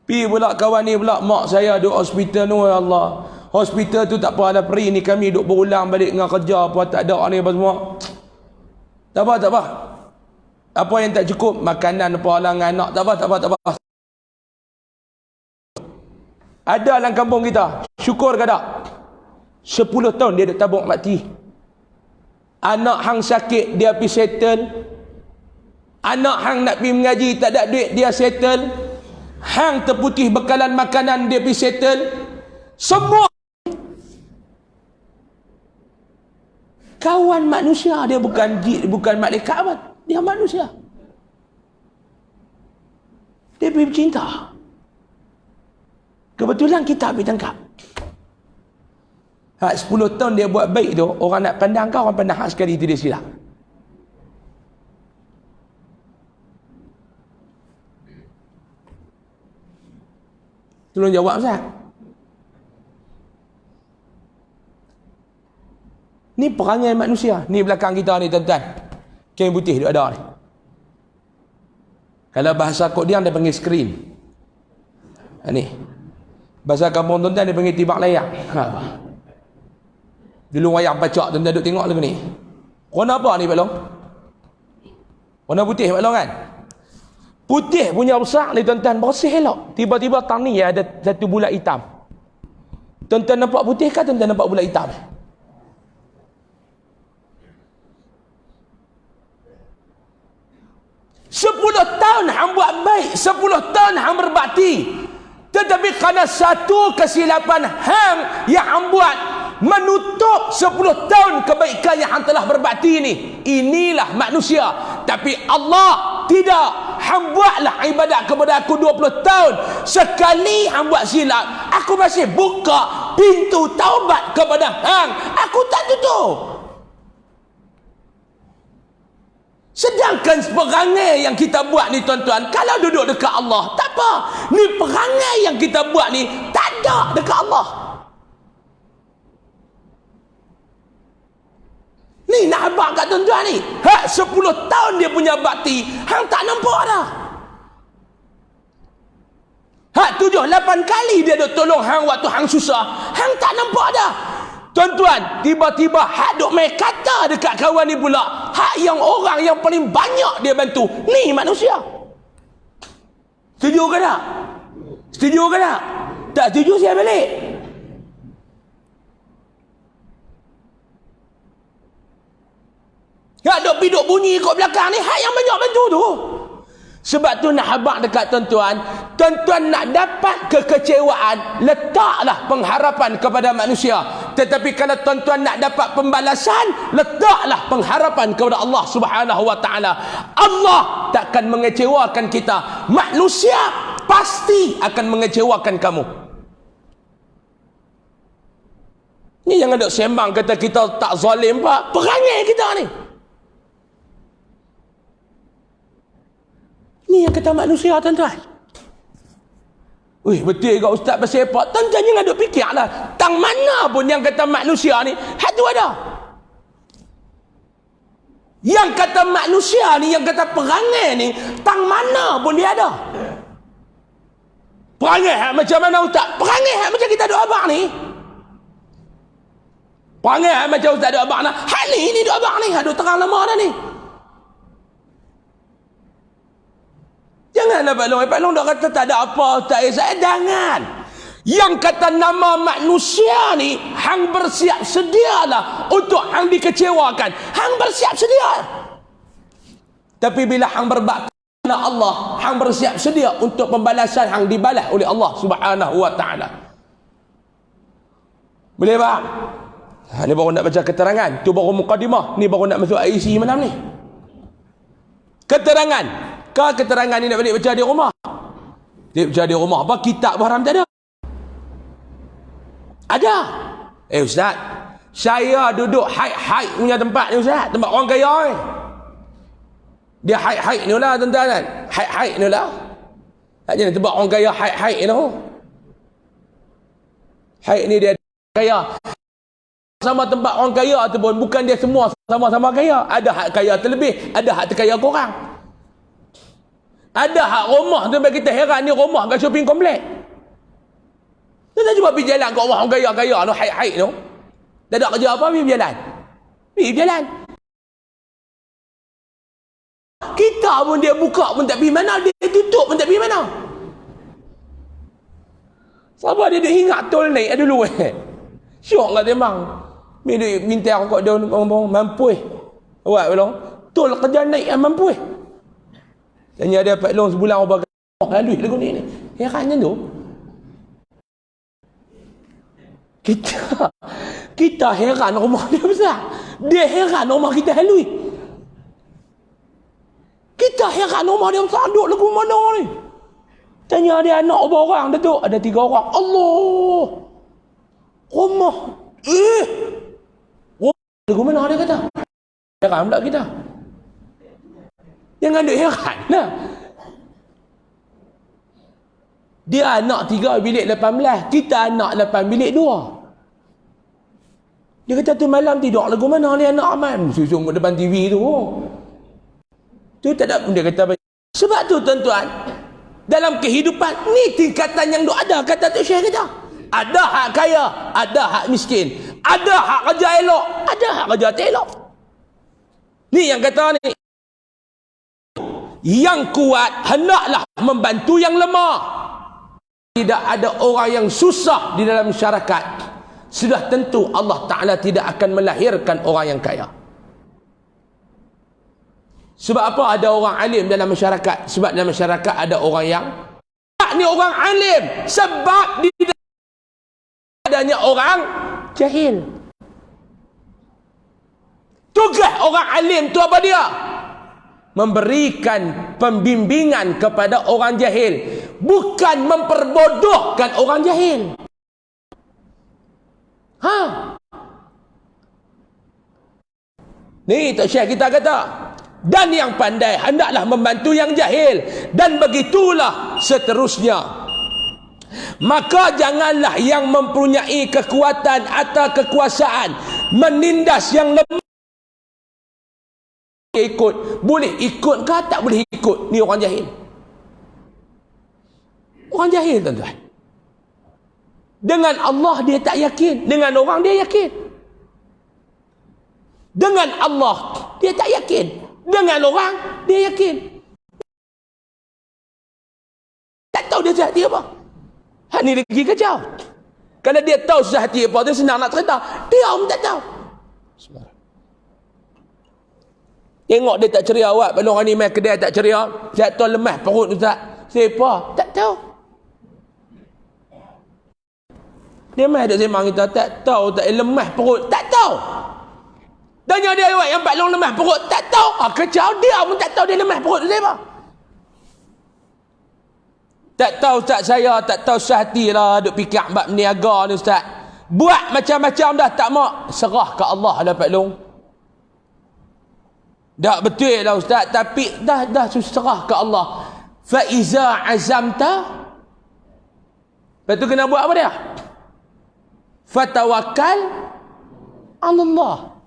Pi pula kawan ni pula, mak saya duduk hospital tu, ya Allah. Hospital tu tak apa ada peri ni, kami duduk berulang balik dengan kerja apa tak ada ni apa semua. Tak apa. Apa yang tak cukup, makanan apa halangan anak, tak apa. Ada dalam kampung kita. Syukur ke tak? 10 tahun dia duk tabung mati. Anak hang sakit dia pergi settle. Anak hang nak pergi mengaji tak ada duit dia settle. Hang terputih bekalan makanan dia pergi settle. Semua kawan manusia, dia bukan malaikat apa. Dia manusia. Dia pergi bercinta. Kebetulan kita pergi tangkap. 10 tahun dia buat baik tu, orang nak pandang kau, orang pandang hak sekali tu dia silap. Tolong jawab Ustaz. Ni perangai manusia. Ni belakang kita ni tuan-tuan. Kain putih duk ada ni. Kalau bahasa kod dia panggil skrin. Ni. Bahasa kampung tuan-tuan dia panggil tibak layak. Dulu wayang pacak tuan-tuan duk tengok lagu ni. Warna apa ni Pak Long? Warna putih Pak Long kan? Putih punya besar ni tuan-tuan, bersih elok. Tiba-tiba tang ni ada satu bulat hitam. Tuan-tuan nampak putih ke tuan-tuan nampak bulat hitam? 10 tahun hang buat baik, 10 tahun hang berbakti. Tetapi kerana satu kesilapan hang yang hang buat menutup 10 tahun kebaikan yang hang telah berbakti ini. Inilah manusia. Tapi Allah tidak. Hang buatlah ibadat kepada aku 20 tahun. Sekali hang buat silap, aku masih buka pintu taubat kepada hang. Aku tak tutup. Sedangkan perangai yang kita buat ni tuan-tuan, kalau duduk dekat Allah, tak apa. Ni perangai yang kita buat ni, tak ada dekat Allah. Ni nak abang kat tuan-tuan ni. 10 tahun dia punya bakti, hang tak nampak dah. 7-8 kali dia duk tolong hang waktu hang susah, hang tak nampak dah. Tuan-tuan, tiba-tiba hak duk main kata dekat kawan ni pula, hak yang orang yang paling banyak dia bantu, ni manusia. Setuju ke tak? Setuju ke tak? Tak setuju saya balik. Hak duk piduk bunyi kat belakang ni, hak yang banyak bantu tu. Sebab tu nak habaq dekat tuan-tuan, tuan-tuan nak dapat kekecewaan, letaklah pengharapan kepada manusia. Tetapi kalau tuan-tuan nak dapat pembalasan, letaklah pengharapan kepada Allah Subhanahu wa taala. Allah takkan mengecewakan kita. Manusia pasti akan mengecewakan kamu. Ni jangan duk sembang kata kita tak zalim pak. Perangai kita ni. Ni yang kata manusia tuan-tuan. Wih, betul ke ustaz pasal apa? Tuan-tuan jangan duk fikirlah. Tang mana pun yang kata manusia ni, hak tu ada. Yang kata manusia ni, yang kata perangai ni, tang mana pun dia ada. Perangai hak macam mana ustaz? Perangai hak macam kita duk abang ni. Perangai hak macam ustaz duk abang ni. Hak ni duk abang ni, hak duk terang lama dah ni. Janganlah Pak Long dah kata tak ada apa, tak saya jangan. Yang kata nama manusia ni, hang bersiap sedialah untuk hang dikecewakan. Hang bersiap sedia. Tapi bila hang berbakti kepada Allah, hang bersiap sedia untuk pembalasan hang dibalas oleh Allah Subhanahu wa taala. Boleh faham? Ni baru nak baca keterangan, tu baru mukadimah, ni baru nak masuk IC malam ni. Keterangan. Kau keterangan ni nak balik baca di rumah. Dia baca di rumah. Apa kitab haram tak ada? Ada. Ustaz, saya duduk haid punya tempat ni Ustaz. Tempat orang kaya ni. Dia haid ni lah tuan-tuan kan. Haid ni lah. Tak jenis tempat orang kaya haid ni. Haid ni dia kaya. Sama tempat orang kaya ataupun bukan dia semua sama-sama kaya. Ada hak kaya terlebih, ada hak terkaya kurang. Ada hak rumah tu bagi kita heran, ni rumah kat shopping komplek. Kita cuba pergi jalan kat orang kaya-kaya tu, haid-haid tu. Tak ada kerja apa, pergi berjalan. Pergi berjalan. Kita pun dia buka pun tak pergi mana, dia tutup pun tak pergi mana. Sabar dia duk ingat tol naik dulu Syok kat memang. Minta aku kat dia mampu awak belum. Tol kerja naik mampu tanya dia Pak Long sebulan berapa lalu lagu ni. Herannya tu. Kita heran rumah dia besar. Dia heran rumah kita halui. Kita heran rumah dia besar duduk lagu mana ni. Tanya dia anak berapa orang dia tu? Ada 3 orang. Allah. Rumah. Lagu mana dia kata? Heran tak kita? Jangan duk heran lah. Dia anak 3 bilik 18. Kita anak 8 bilik 2. Dia kata tu malam tidur lagu mana ni anak Aman? Susung depan TV tu. Tu tak ada. Dia kata sebab tu tuan-tuan, dalam kehidupan ni tingkatan yang ada kata tu Syekh kata. Ada hak kaya, ada hak miskin. Ada hak kerja elok, ada hak kerja tak elok. Ni yang kata ni. Yang kuat hendaklah membantu yang lemah. Tidak ada orang yang susah di dalam masyarakat. Sudah tentu Allah Ta'ala tidak akan melahirkan orang yang kaya. Sebab apa ada orang alim dalam masyarakat? Sebab dalam masyarakat ada orang yang ni orang alim. Sebab di adanya orang jahil. Tugas orang alim tu apa dia? Memberikan pembimbingan kepada orang jahil, bukan memperbodohkan orang jahil. Ni Tok Syekh kita kata, dan yang pandai hendaklah membantu yang jahil, dan begitulah seterusnya. Maka janganlah yang mempunyai kekuatan atau kekuasaan menindas yang lemah. Ikut, boleh ikut ke tak boleh ikut? Ni orang jahil. Orang jahil tuan-tuan. Dengan Allah dia tak yakin, dengan orang dia yakin. Dengan Allah dia tak yakin, dengan orang dia yakin. Tak tahu dia hati apa. Ni lagi kacau. Kalau dia tahu susah hati apa, dia senang nak cerita. Dia pun tak tahu. Tengok dia tak ceria awak. Kalau orang ni main kedai tak ceria, tak tahu lemah perut Ustaz. Siapa? Tak tahu. Dia main duk sembang kita, tak tahu tak lemah perut, tak tahu. Tanya dia awak yang Pak Long lemah perut, tak tahu. Kacau, dia pun tak tahu dia lemah perut siapa. Tak tahu Ustaz, saya tak tahu sehati lah duk fikir bab niaga ni Ustaz. Buat macam-macam dah tak mak, serah ke Allah lah Pak Long. Dah betul lah Ustaz, tapi dah serah ke Allah. Fa iza azamta, lepas tu kena buat apa dia? Fatawakkal Allah.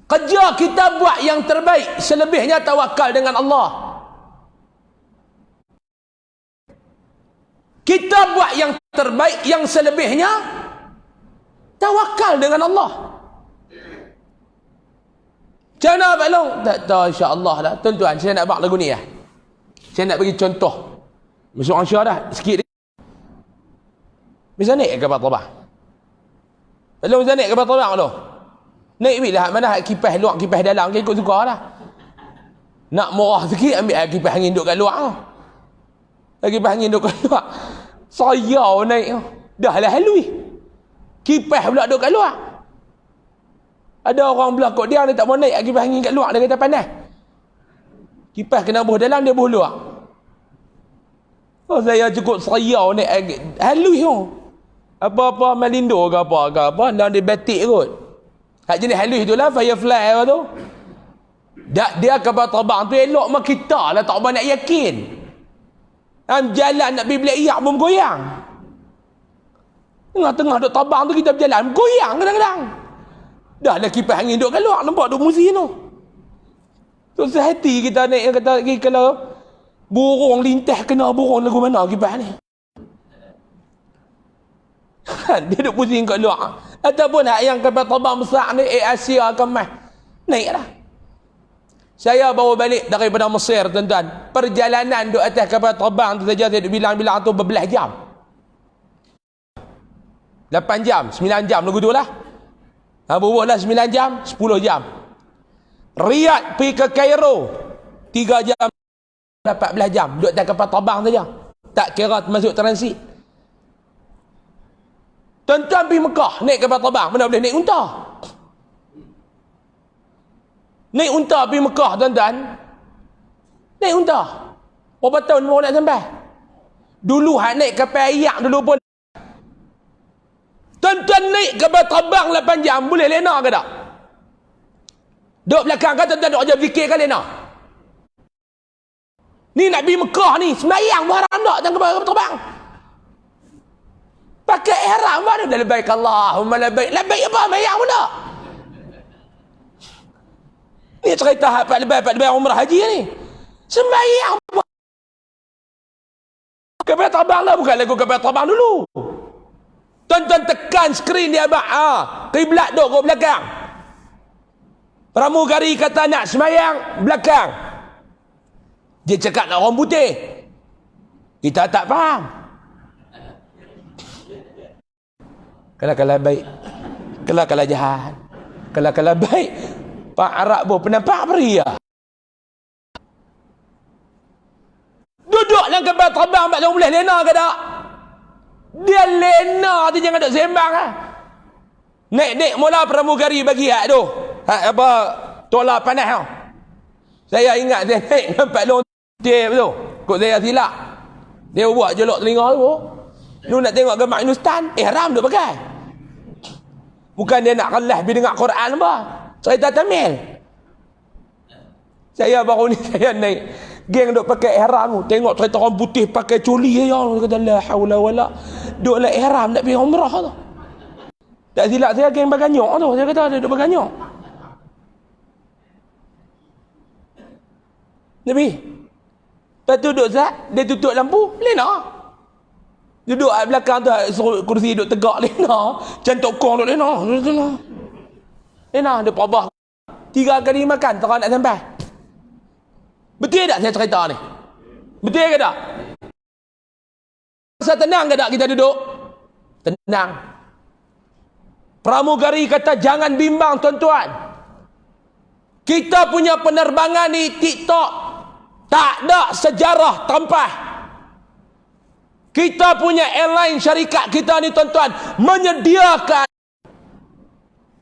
Kerja kita buat yang terbaik, selebihnya tawakal dengan Allah. Kita buat yang terbaik, yang selebihnya tawakal dengan Allah. Macam mana Pak Long? Tak tahu, insya-Allah lah. Tuan-tuan, saya nak buat lagu ni lah. Saya nak bagi contoh. Masuk Ansya dah, sikit lagi. Bisa naik ke kapal terbang? Pak Long bisa naik ke kapal terbang tu? Naik bila mana kipas luar, kipas dalam, kita ikut suka lah. Nak murah sikit, ambil kipas angin duduk kat luar. Kipas angin duduk kat luar. Saya naik. Dah lah halui. Kipas pula duduk kat luar. Ada orang belah kot dia tak mau naik kipas angin kat luar, dia kata panas. Kipas kena buh dalam, dia buh luar. Oh, saya cukup saya naik halus tu. Apa-apa Malindo ke apa, dan dia batik kot. Hak jenis halus tu lah, firefly apa tu. Dia kapal terbang tu elok mak kita lah, tak banyak yakin. Jalan nak pergi Bilik Iyak pun goyang. Tengah-tengah duk terbang tu kita berjalan, goyang kadang-kadang. Dah lah kipas angin duk kat luar, nampak duk musim tu. Tu sehati kita naik, kata lagi kalau burung lintas kena burung lagu mana kipas ni. Dia duk pusing kat luar. Ataupun hak yang kapal terbang besar ni, Asia ke mas, naik lah. Saya bawa balik daripada Mesir, tuan-tuan. Perjalanan duduk atas kapal terbang tu saja saya bilang-bilang tu berbelas jam. 8 jam, 9 jam lagu tu lah. Bubuhlah 9 jam, 10 jam. Riyadh pergi ke Kairo 3 jam, 14 jam duduk atas kapal terbang saja. Tak kira masuk transit. Tuan-tuan pergi Mekah naik kapal terbang, mana boleh naik unta? Naik unta pergi Mekah, tuan-tuan. Naik unta. Berapa tahun baru nak sampai? Dulu hak naik kapal ayak dulu pun. Tuan-tuan naik kapal terbang 8 jam, boleh lena ke tak? Duduk belakang kan tuan-tuan duduk aja fikir kan lena? Ni nak pergi Mekah ni, sembahyang berharam tak dalam kapal terbang? Pakai ihram mana? Dah labbaik Allahumma labbaik. Labbaik apa? Sembahyang pun tak? Ni cerita Pak Lebai umrah haji ni. Sembahyang kapal terbang lah, bukan lagu kapal terbang dulu. Tuan-tuan tekan skrin dia abang. Kiblat duk kat belakang. Pramugari kata nak sembahyang belakang. Dia cakap nak orang putih. Kita tak faham. Kalau baik. Kalau jahat. Kalau baik. Pak Arab pun penampak beria. Duduk dalam kapal terbang tak boleh lena ke tak? Dia lena tu jangan duk sembang lah. Naik mula pramugari bagi hak tu. Hak apa? Tolak panas tu. Saya ingat saya naik nampak long tip tu. Kok saya silap. Dia buat jelok telinga tu. Lu nak tengok gambar Hindustan, ihram duk pakai. Bukan dia nak kelas pergi dengar Quran apa. Cerita Tamil. Saya baru ni saya naik geng duk pakai ihram tu. Tengok cerita orang putih pakai coli ya. Kata la haula wala. Duk lah ihram nak pergi umrah tu. Tak silap saya geng Baganyok tu. Saya kata dia duk Baganyok. Nabi. Lepas tu duduk Zat, dia tutup lampu, lena. Duduk at belakang tu, kursi duduk tegak, lena. Cantok kong duduk lena. Lena, dia perabah. 3 kali makan, terang nak sampai. Betul tak saya cerita ni? Betul ke tak? Rasa tenang ke tak kita duduk? Tenang. Pramugari kata jangan bimbang tuan-tuan. Kita punya penerbangan ni TikTok. Tak ada sejarah tempah. Kita punya airline syarikat kita ni tuan-tuan menyediakan.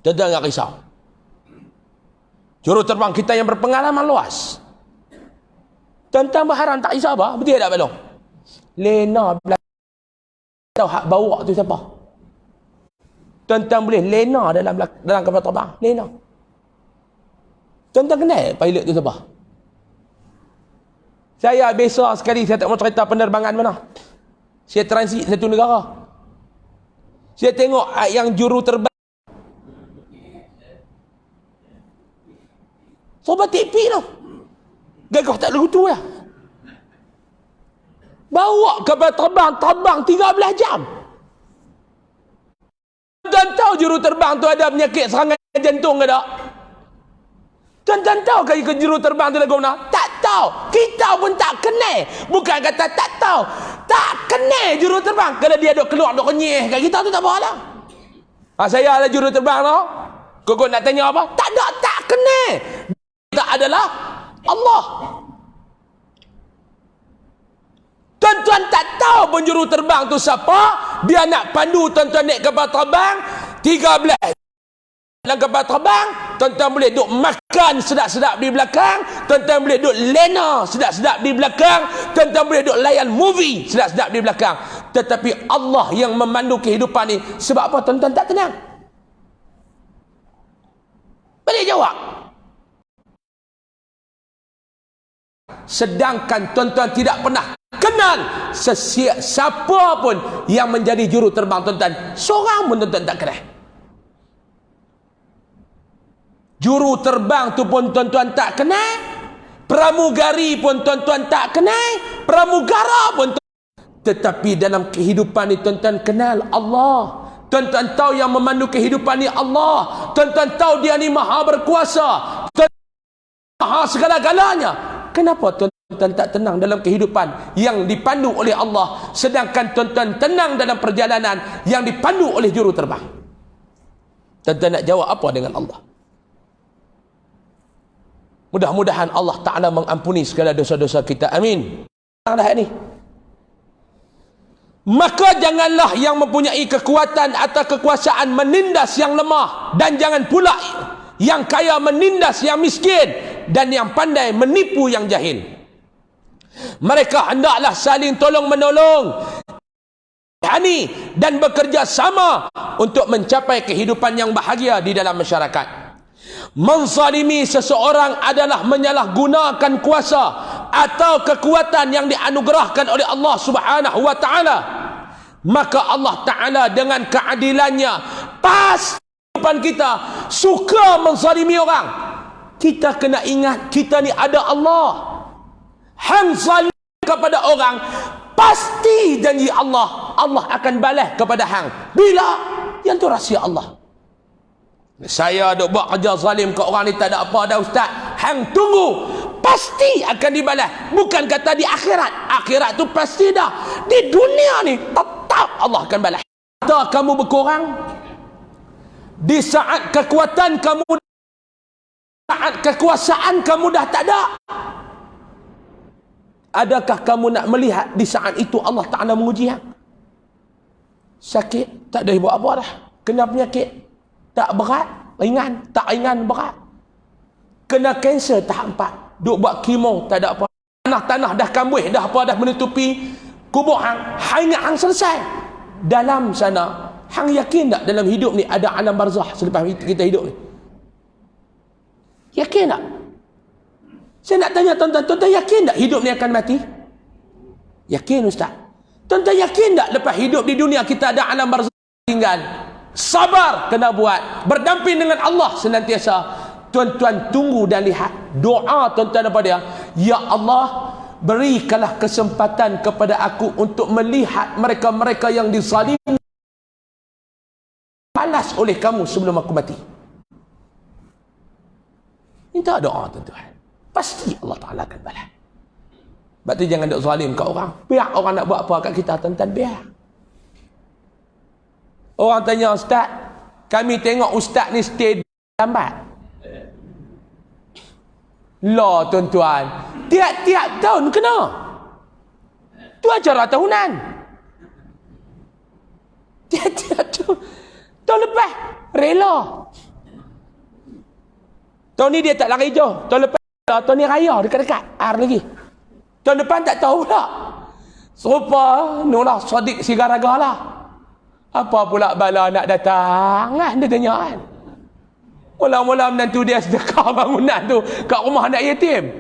Tuan-tuan tak risau. Juruterbang kita yang berpengalaman luas. Tuan-tuan berharap tak risau apa? Betul tak belum? Lena tahu hak bawa tu siapa? Tuan-tuan boleh lena dalam kapal terbang. Lena. Tuan-tuan kenal pilot tu siapa? Saya besok sekali saya tak mau cerita penerbangan mana. Saya transit satu negara. Saya tengok yang juru terbang. Sobat TV tu. Gagah tak lagu tu lah. Bawa kapal terbang 13 jam. Tuan tahu juru terbang tu ada penyakit serangan jantung ke tak? Tuan-tuan tahu ke juru terbang tu lagu mana? Tak tahu. Kita pun tak kenal. Bukan kata tak tahu. Tak kenal juru terbang. Kalau dia duk keluar, duk kenyih kat kita tu tak apa lah. Saya lah juru terbang tu. Kau nak tanya apa? Tak ada, tak kenal. Kita adalah Allah. Tuan-tuan tak tahu pun juru terbang tu siapa. Dia nak pandu tuan-tuan naik kapal terbang 13 dalam kapal terbang. Tuan-tuan boleh duduk makan sedap-sedap di belakang. Tuan-tuan boleh duduk lena sedap-sedap di belakang. Tuan-tuan boleh duduk layan movie sedap-sedap di belakang. Tetapi Allah yang memandu kehidupan ni. Sebab apa tuan-tuan tak tenang? Boleh jawab. Sedangkan tuan-tuan tidak pernah kenal siapa pun yang menjadi juru terbang tuan-tuan. Seorang pun tuan-tuan tak kenal. Juru terbang tu pun tuan-tuan tak kenal. Pramugari pun tuan-tuan tak kenal. Pramugara pun tetapi dalam kehidupan ni tuan-tuan kenal Allah. Tuan-tuan tahu yang memandu kehidupan ni Allah. Tuan-tuan tahu dia ni maha berkuasa. Tuan maha segala-galanya. Kenapa tuan-tuan tak tenang dalam kehidupan yang dipandu oleh Allah, sedangkan tuan-tuan tenang dalam perjalanan yang dipandu oleh juru terbang? Tuan-tuan nak jawab apa dengan Allah? Mudah-mudahan Allah Ta'ala mengampuni segala dosa-dosa kita. Amin. Ni. Maka janganlah yang mempunyai kekuatan atau kekuasaan menindas yang lemah, dan jangan pula yang kaya menindas yang miskin, dan yang pandai menipu yang jahil. Mereka hendaklah saling tolong-menolong dan bekerja sama untuk mencapai kehidupan yang bahagia di dalam masyarakat. Menzalimi seseorang adalah menyalahgunakan kuasa atau kekuatan yang dianugerahkan oleh Allah Subhanahu wa taala. Maka Allah Taala dengan keadilannya pas depan kita suka menzalimi orang. Kita kena ingat kita ni ada Allah. Hang zalim kepada orang, pasti janji Allah, Allah akan balas kepada hang. Bila? Yang tu rahsia Allah. Saya duk buat kerja zalim ke orang ni tak ada apa dah ustaz. Hang tunggu, pasti akan dibalas. Bukan kata di akhirat. Akhirat tu pasti dah. Di dunia ni tetap Allah akan balas. Kata kamu berkurang, di saat kekuatan kamu, saat kekuasaan kamu dah tak ada, adakah kamu nak melihat di saat itu Allah Ta'ala menguji hang? Sakit, tak ada buat apa dah. Kena penyakit, tak berat, ringan, tak ringan, berat. Kena kanser tahap 4, duk buat kemo, tak ada apa. Tanah-tanah dah kambuh, dah apa, dah menutupi kubur hang. Hang ingat hang selesai. Dalam sana, hang yakin tak dalam hidup ni ada alam barzah selepas kita hidup ni? Yakin tak? Saya nak tanya tuan-tuan, tuan-tuan yakin tak hidup ni akan mati? Yakin ustaz? Tuan-tuan yakin tak lepas hidup di dunia kita ada alam barzah tinggal? Sabar kena buat, berdamping dengan Allah senantiasa. Tuan-tuan tunggu dan lihat doa tuan-tuan apa dia? Ya Allah, berikanlah kesempatan kepada aku untuk melihat mereka-mereka yang dizalim balas oleh kamu sebelum aku mati. Minta doa tuan-tuan, pasti Allah Ta'ala akan balas. Sebab tu jangan duk zalim kat orang. Biar orang nak buat apa kat kita, tuan-tuan, biar. Orang tanya, ustaz, kami tengok ustaz ni stay lambat. Lah tuan-tuan, tiap-tiap tahun kena. Tu acara tahunan. Tiap-tiap tahun. Tahun lepas rela. Tahun ni dia tak lari jauh. Tahun lepas tahun ni raya dekat-dekat. Lagi. Tahun depan tak tahu pula. Serupa Nurah Sadiq Sigaraga lah. Apa pula bala nak datang kan, dia tanya kan. Mula-mula menantu dia sedekah bangunan tu kat rumah anak yatim.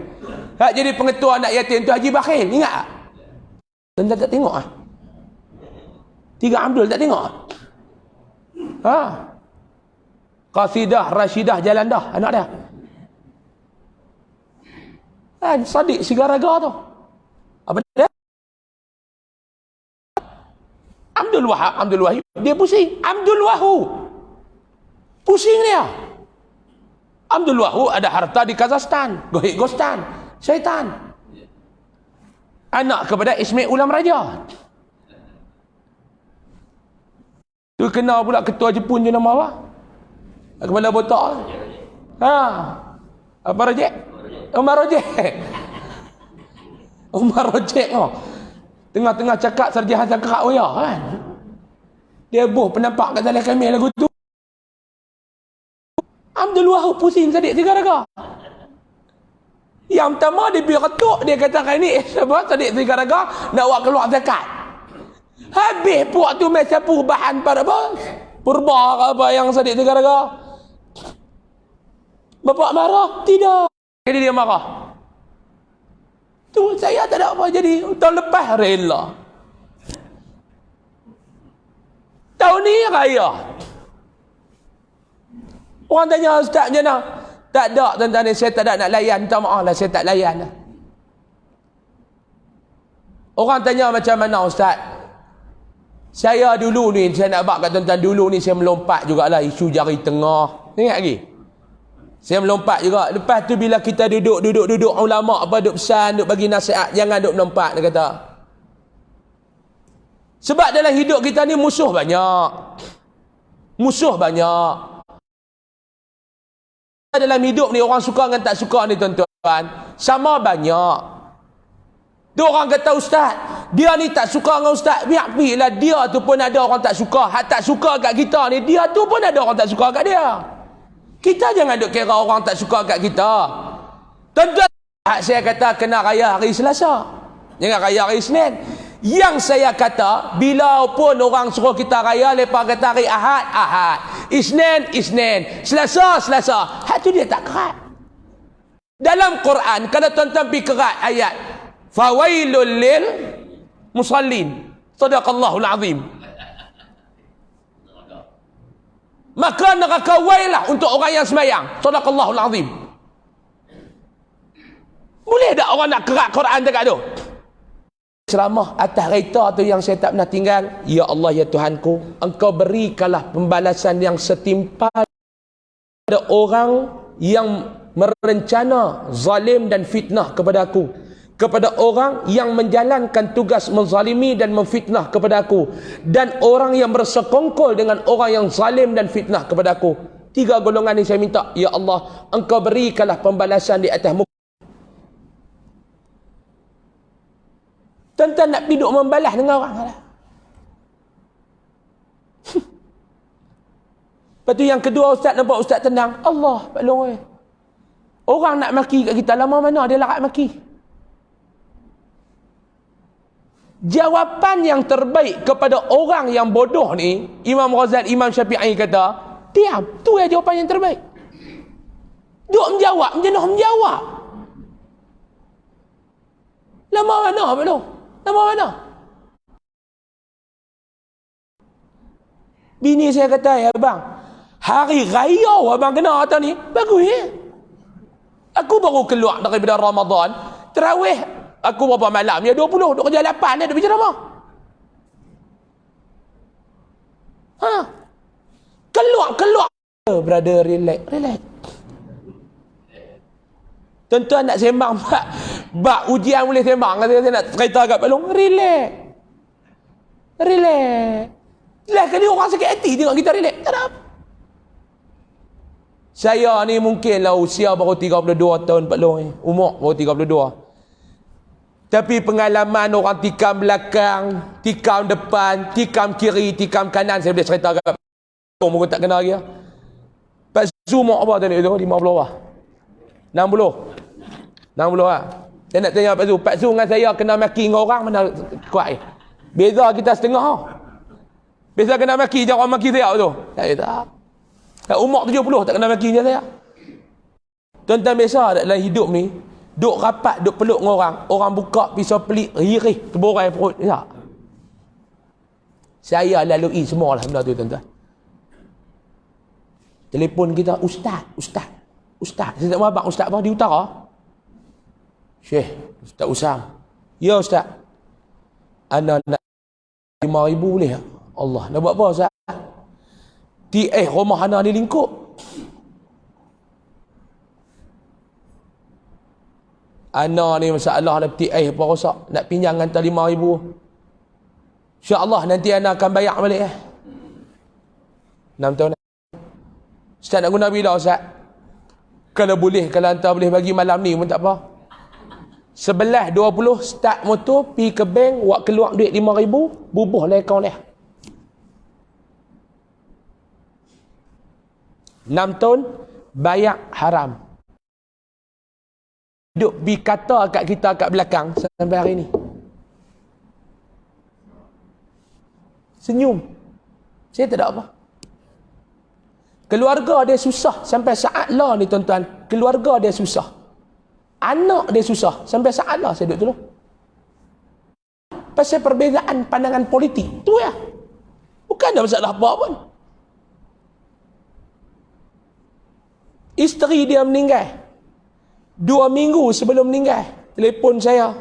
Hak jadi pengetua anak yatim tu Haji Bakhil, ingat tak? Tuan-tuan tak tengok ah? Tiga Abdul tak tengok? Ha? Qasidah Rashidah Jalan Dah anak dia. Kan Sadiq Sigaraga tu. Apa dia? Abdul Wahab dia pusing. Abdul Wahab pusing dia. Abdul Wahab ada harta di Kazakhstan, Gostan, syaitan. Anak kepada Ismail Ulam Raja. Tu kenal pula ketua Jepun je nama apa? Kepala botak. Ha. Apa Rojek? Umar Rojek. Umar Rojek oh. Tengah-tengah cakap Sarjahan Sangkerak Oya kan. Dia buh penampak kat Saleh Kamil lagu tu. Abdul Wahab pusing Sadiq Sigaraga. Yang pertama dia pergi ketuk, dia katakan ni sebab Sadiq Sigaraga nak buat keluar zakat. Habis puak tu mai sapu bahan pada apa? Purba ke apa yang Sadiq Sigaraga. Bapak marah? Tidak. Jadi dia marah. Tu saya tak ada apa jadi. Tahun lepas rela. Tahun ni raya. Orang tanya ustaz macam mana? Tak ada tuan-tuan ni, saya tak ada nak layan. Minta maaf lah saya tak layan lah. Orang tanya macam mana ustaz? Saya dulu ni, saya nak bak kat tuan-tuan dulu ni saya melompat jugalah isu jari tengah. Ingat lagi? Saya melompat juga. Lepas tu bila kita duduk ulama apa duduk pesan, duduk bagi nasihat, jangan duduk melompat, dia kata. Sebab dalam hidup kita ni musuh banyak. Musuh banyak. Dalam hidup ni orang suka dengan tak suka ni tuan-tuan, sama banyak. Dia orang kata ustaz, dia ni tak suka dengan ustaz, biar pergilah, dia tu pun ada orang tak suka. Hak tak suka kat kita ni, dia tu pun ada orang tak suka kat dia. Kita jangan duk kira orang tak suka kat kita. Tuan-tuan, saya kata kena raya hari Selasa, jangan raya hari Isnin. Yang saya kata, bila pun orang suruh kita raya, lepas kata hari Ahad, Ahad, Isnin, Isnin, Selasa, Selasa. Hak tu dia tak kerat. Dalam Quran, kalau tuan-tuan pergi kerat ayat, fawailul lil musallin. Sadaqallahul azim. Maka neraka wailah untuk orang yang sembahyang. Sadaqallahul azim. Boleh tak orang nak kerat Quran dekat tu? Ceramah atas kereta tu yang saya tak pernah tinggal. Ya Allah, ya Tuhanku, Engkau berikanlah pembalasan yang setimpal pada orang yang merencana zalim dan fitnah kepada aku, kepada orang yang menjalankan tugas menzalimi dan memfitnah kepada aku, dan orang yang bersekongkol dengan orang yang zalim dan fitnah kepada aku. 3 golongan ni saya minta, ya Allah, Engkau berikanlah pembalasan di atas muka. Tuan-tuan nak duduk membalas dengan orang lah. Lepas tu yang kedua, ustaz nampak ustaz tenang. Allah baklong. Orang nak maki kat kita, lama mana dia larat maki. Jawapan yang terbaik kepada orang yang bodoh ni, Imam Ghazali, Imam Syafi'i kata, diam. Tu ya jawapan yang terbaik. Duk menjawab, menjawab. Lama mana belum? Lama mana? Bini saya kata, ya abang, hari raya abang kena kata ni, bagus ya. Aku baru keluar daripada Ramadan, terawih aku berapa malam ya, 20, duk kerja 8 dia, duk bicara apa? Ha? Keluar. Brother, relax. Tuan-tuan nak sembang bak ujian boleh sembang, saya nak cerita kat Palung, relax. Lah kali orang sakit hati tengok kita relax, tak ada apa. Saya ni mungkinlah usia baru 32 tahun Palung ni, umur baru 32. Tapi pengalaman orang tikam belakang, tikam depan, tikam kiri, tikam kanan, saya boleh cerita kat Palung, mungkin tak kenal dia. Pak Zu umur apa tadi tu? 50 lah. 60 lah. Saya nak tanya Pak Zu. Pak Zu dengan saya kena maki dengan orang mana kuat? Beza kita setengah. Beza kena maki je orang maki saya tu. Saya tak. Umur 70 tak kena maki je saya. Tuan-tuan biasa dalam hidup ni, duk rapat, duk peluk dengan orang. Orang buka pisau pelik, rih, terborai perut. Ya. Saya lalui semua lah benda tu tuan-tuan. Telefon kita, ustaz. Saya tak mahu abang, ustaz apa di utara? Syekh, Ustaz Usam. Ya ustaz. Ana nak 5,000 boleh tak? Allah, nak buat apa ustaz? Rumah ana ni lingkup. Ana ni masalah lah TI apa rosak. Nak pinjam hantar 5,000. InsyaAllah nanti ana akan bayar balik 6 tahun. Ustaz nak guna bila ustaz? Kalau hantar boleh bagi malam ni pun tak apa. 11.20 start motor, pergi ke bank, buat keluar duit 5,000, bubuh lah akaun dia. 6 tahun, bayar haram. Duk pergi kata kat kita kat belakang sampai hari ni. Senyum. Saya tak ada apa. Keluarga dia susah sampai saat lah ni tuan-tuan. Keluarga dia susah. Anak dia susah sampai saat lah saya duduk tolong. Pasal perbezaan pandangan politik. Tu ya. Bukan ada masalah apa pun. Isteri dia meninggal. 2 minggu sebelum meninggal, telefon saya.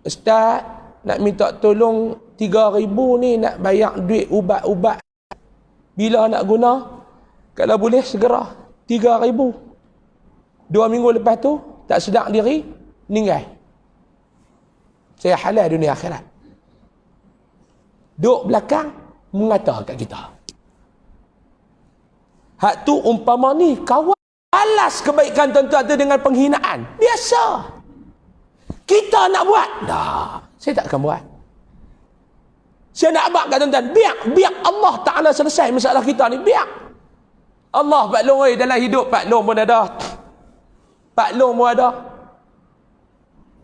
Ustaz, nak minta tolong 3,000 ni nak bayar duit ubat-ubat. Bila nak guna? Kalau boleh segera. 3,000. 2 minggu lepas tu, tak sedar diri, meninggal. Saya halal dunia akhirat. Duk belakang, mengata kat kita. Hak tu umpama ni, kawan balas kebaikan tuan-tuan tu dengan penghinaan. Biasa. Kita nak buat? Dah, saya tak akan buat. Saya nak abad kat tuan-tuan, biar Allah Ta'ala selesai masalah kita ni, biar. Allah Pak Long dalam hidup Pak Long pun ada. Pak Long pun ada.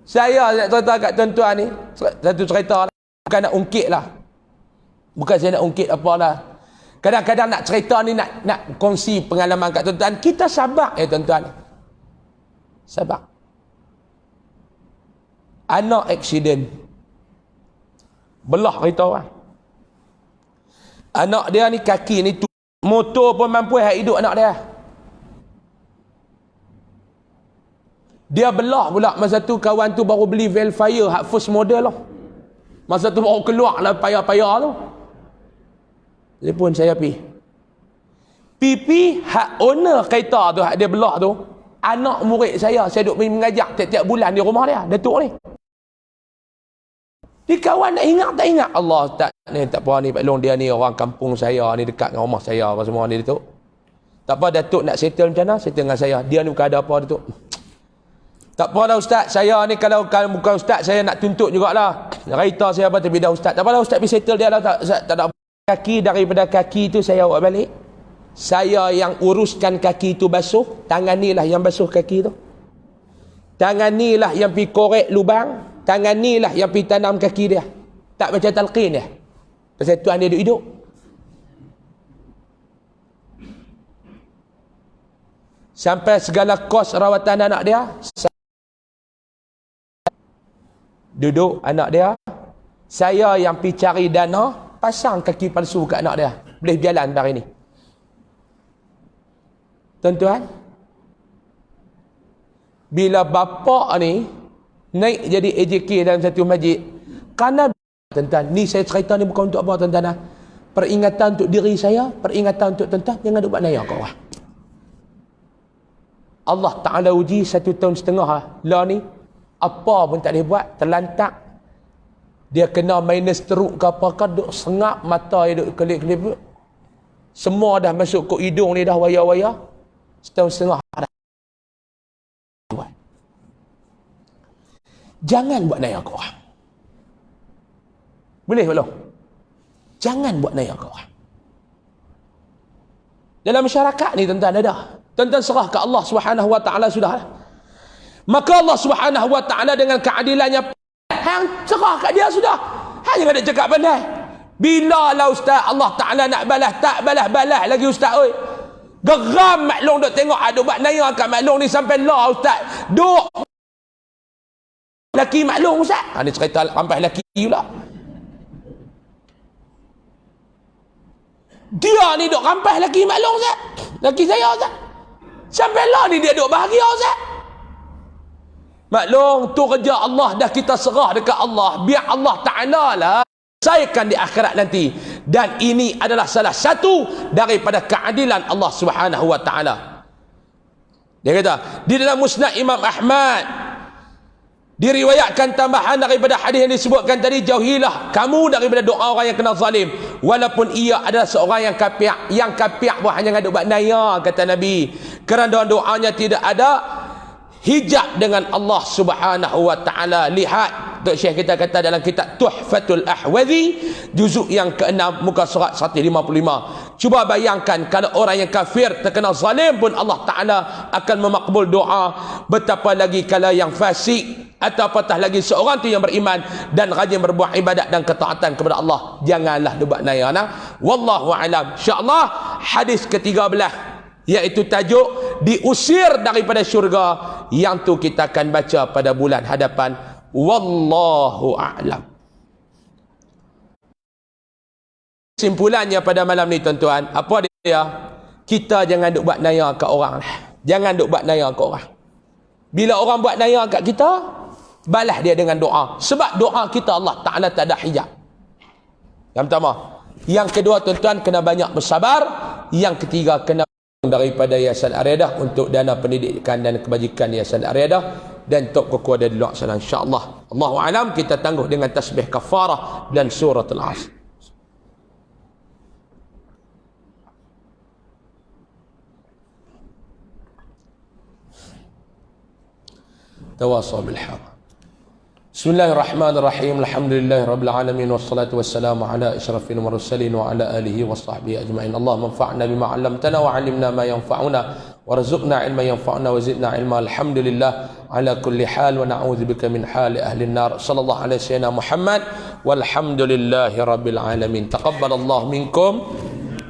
Saya nak cerita kat tuan-tuan ni, satu cerita lah. Bukan nak ungkit lah. Bukan saya nak ungkit apa lah. Kadang-kadang nak cerita ni, nak kongsi pengalaman kat tuan-tuan. Kita sabar tuan-tuan. Sabar. Anak aksiden. Belah kereta orang. Anak dia ni kaki ni tu. Motor pun mampu hidup anak dia. Dia belah pula masa tu kawan tu baru beli Velfire hak first model lah. Masa tu baru keluar lah payah-payah tu. Telefon saya Pi hak owner kereta tu, hak dia belah tu, anak murid saya duk mengajak tiap-tiap bulan di rumah dia, Datuk ni. Di kawan nak ingat tak ingat Allah tak ni tak apa ni Pak Long, dia ni orang kampung saya ni, dekat dengan rumah saya apa semua ni Datuk. Tak apa Datuk nak settle macam mana, settle dengan saya. Dia ni bukan ada apa Datuk. Tak apa dah Ustaz, saya ni kalau bukan Ustaz saya nak tuntut jugalah. Kereta saya apa tapi dah Ustaz. Tak apa dah Ustaz pergi settle dia lah, tak ada kaki, daripada kaki tu saya bawa balik. Saya yang uruskan kaki tu basuh, tangan ni lah yang basuh kaki tu. Tangan ni lah yang pergi korek lubang, tangan ni lah yang pergi tanam kaki dia. Tak macam talqin dia. Pasal tuan dia duduk hidup. Sampai segala kos rawatan anak dia, duduk anak dia, saya yang pergi cari dana, pasang kaki palsu kat anak dia. Boleh berjalan hari ni. Tuan-tuan, bila bapa ni naik jadi AJK dalam satu masjid, kerana tuan-tuan, ni saya cerita ni bukan untuk apa tuan-tuan. Peringatan untuk diri saya, peringatan untuk tuan-tuan, jangan duk buat naya kat orang. Allah Ta'ala uji 1 tahun setengah lah ni, apa pun tak boleh buat, terlantak. Dia kena minus teruk ke apa-apa, duk sengap, mata dia duk kelip-kelip. Semua dah masuk ke hidung ni dah waya-waya. 1 tahun setengah dah. Jangan buat naya ke orang. Boleh belum? Jangan buat naya ke orang. Dalam masyarakat ni tuan-tuan ada. Tuan-tuan serah ke Allah Subhanahu Wa Ta'ala sudah. Maka Allah Subhanahu Wa Ta'ala dengan keadilannya hang cerah kat dia sudah. Hang jangan nak cakap pandai. Bila lah Ustaz Allah Ta'ala nak balas, tak balas-balas lagi Ustaz oi. Geram Mak Long duk tengok ada buat naya kat Mak Long ni sampai lah Ustaz. Duk laki Mak Long Ustaz. Ha ni cerita rampai laki pula. Dia ni duk rampas laki Mak Long Ustaz. Laki saya Ustaz. Sampai lah ni dia duk bahagia Ustaz. Mak Long tu kerja Allah, dah kita serah dekat Allah. Biar Allah Ta'ala lah selesaikan di akhirat nanti. Dan ini adalah salah satu daripada keadilan Allah Subhanahu Wa Ta'ala. Dia kata, di dalam Musnad Imam Ahmad diriwayatkan tambahan daripada hadis yang disebutkan tadi, jauhilah kamu daripada doa orang yang kena zalim, walaupun ia adalah seorang yang kafir. Yang kafir pun hanya ada buat naya, kata Nabi, kerana doanya tidak ada hijab dengan Allah Subhanahu Wa Ta'ala. Lihat Tok Syekh kita kata dalam kitab Tuhfatul Ahwazi juzuk yang ke-6 muka surat 155. Cuba bayangkan kalau orang yang kafir terkena zalim pun Allah Ta'ala akan memakbul doa, betapa lagi kalau yang fasik, atau apatah lagi seorang tu yang beriman dan rajin berbuat ibadat dan ketaatan kepada Allah. Janganlah buat naya nah. Wallahu alam. Insya-Allah hadis ke-13 iaitu tajuk diusir daripada syurga, yang tu kita akan baca pada bulan hadapan. Wallahu a'lam. Simpulannya pada malam ni tuan-tuan, apa dia? Kita jangan duk buat naya kat orang. Jangan duk buat naya kat orang. Bila orang buat naya kat kita, balas dia dengan doa. Sebab doa kita Allah Ta'ala tak ada hijab. Yang pertama. Yang kedua tuan-tuan, kena banyak bersabar. Yang ketiga, kena daripada Yayasan Ar-Riyadah untuk dana pendidikan dan kebajikan Yayasan Ar-Riyadah dan tok kuku ada di luar sana insya-Allah. Allahu alam, kita tangguh dengan tasbih kafarah dan suratul Asr. Tawassaw bil haqq. Bismillahirrahmanirrahim. Alhamdulillahi rabbil alamin wassalatu wassalamu ala asyrafil mursalin wa ala alihi washabbihi ajmain. Allahumma anfa'na bima 'allamtana wa 'allimna ma yanfa'una warzuqna 'ilman yanfa'una wa zidna 'ilma. Alhamdulillah ala kulli hal wa na'udzubika min hali ahli an-nar. Sallallahu alaihi sayyidina Muhammad walhamdulillahi rabbil alamin. Taqabbalallahu minkum.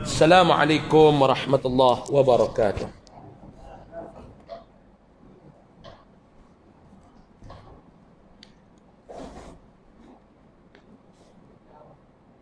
Assalamualaikum warahmatullahi wabarakatuh.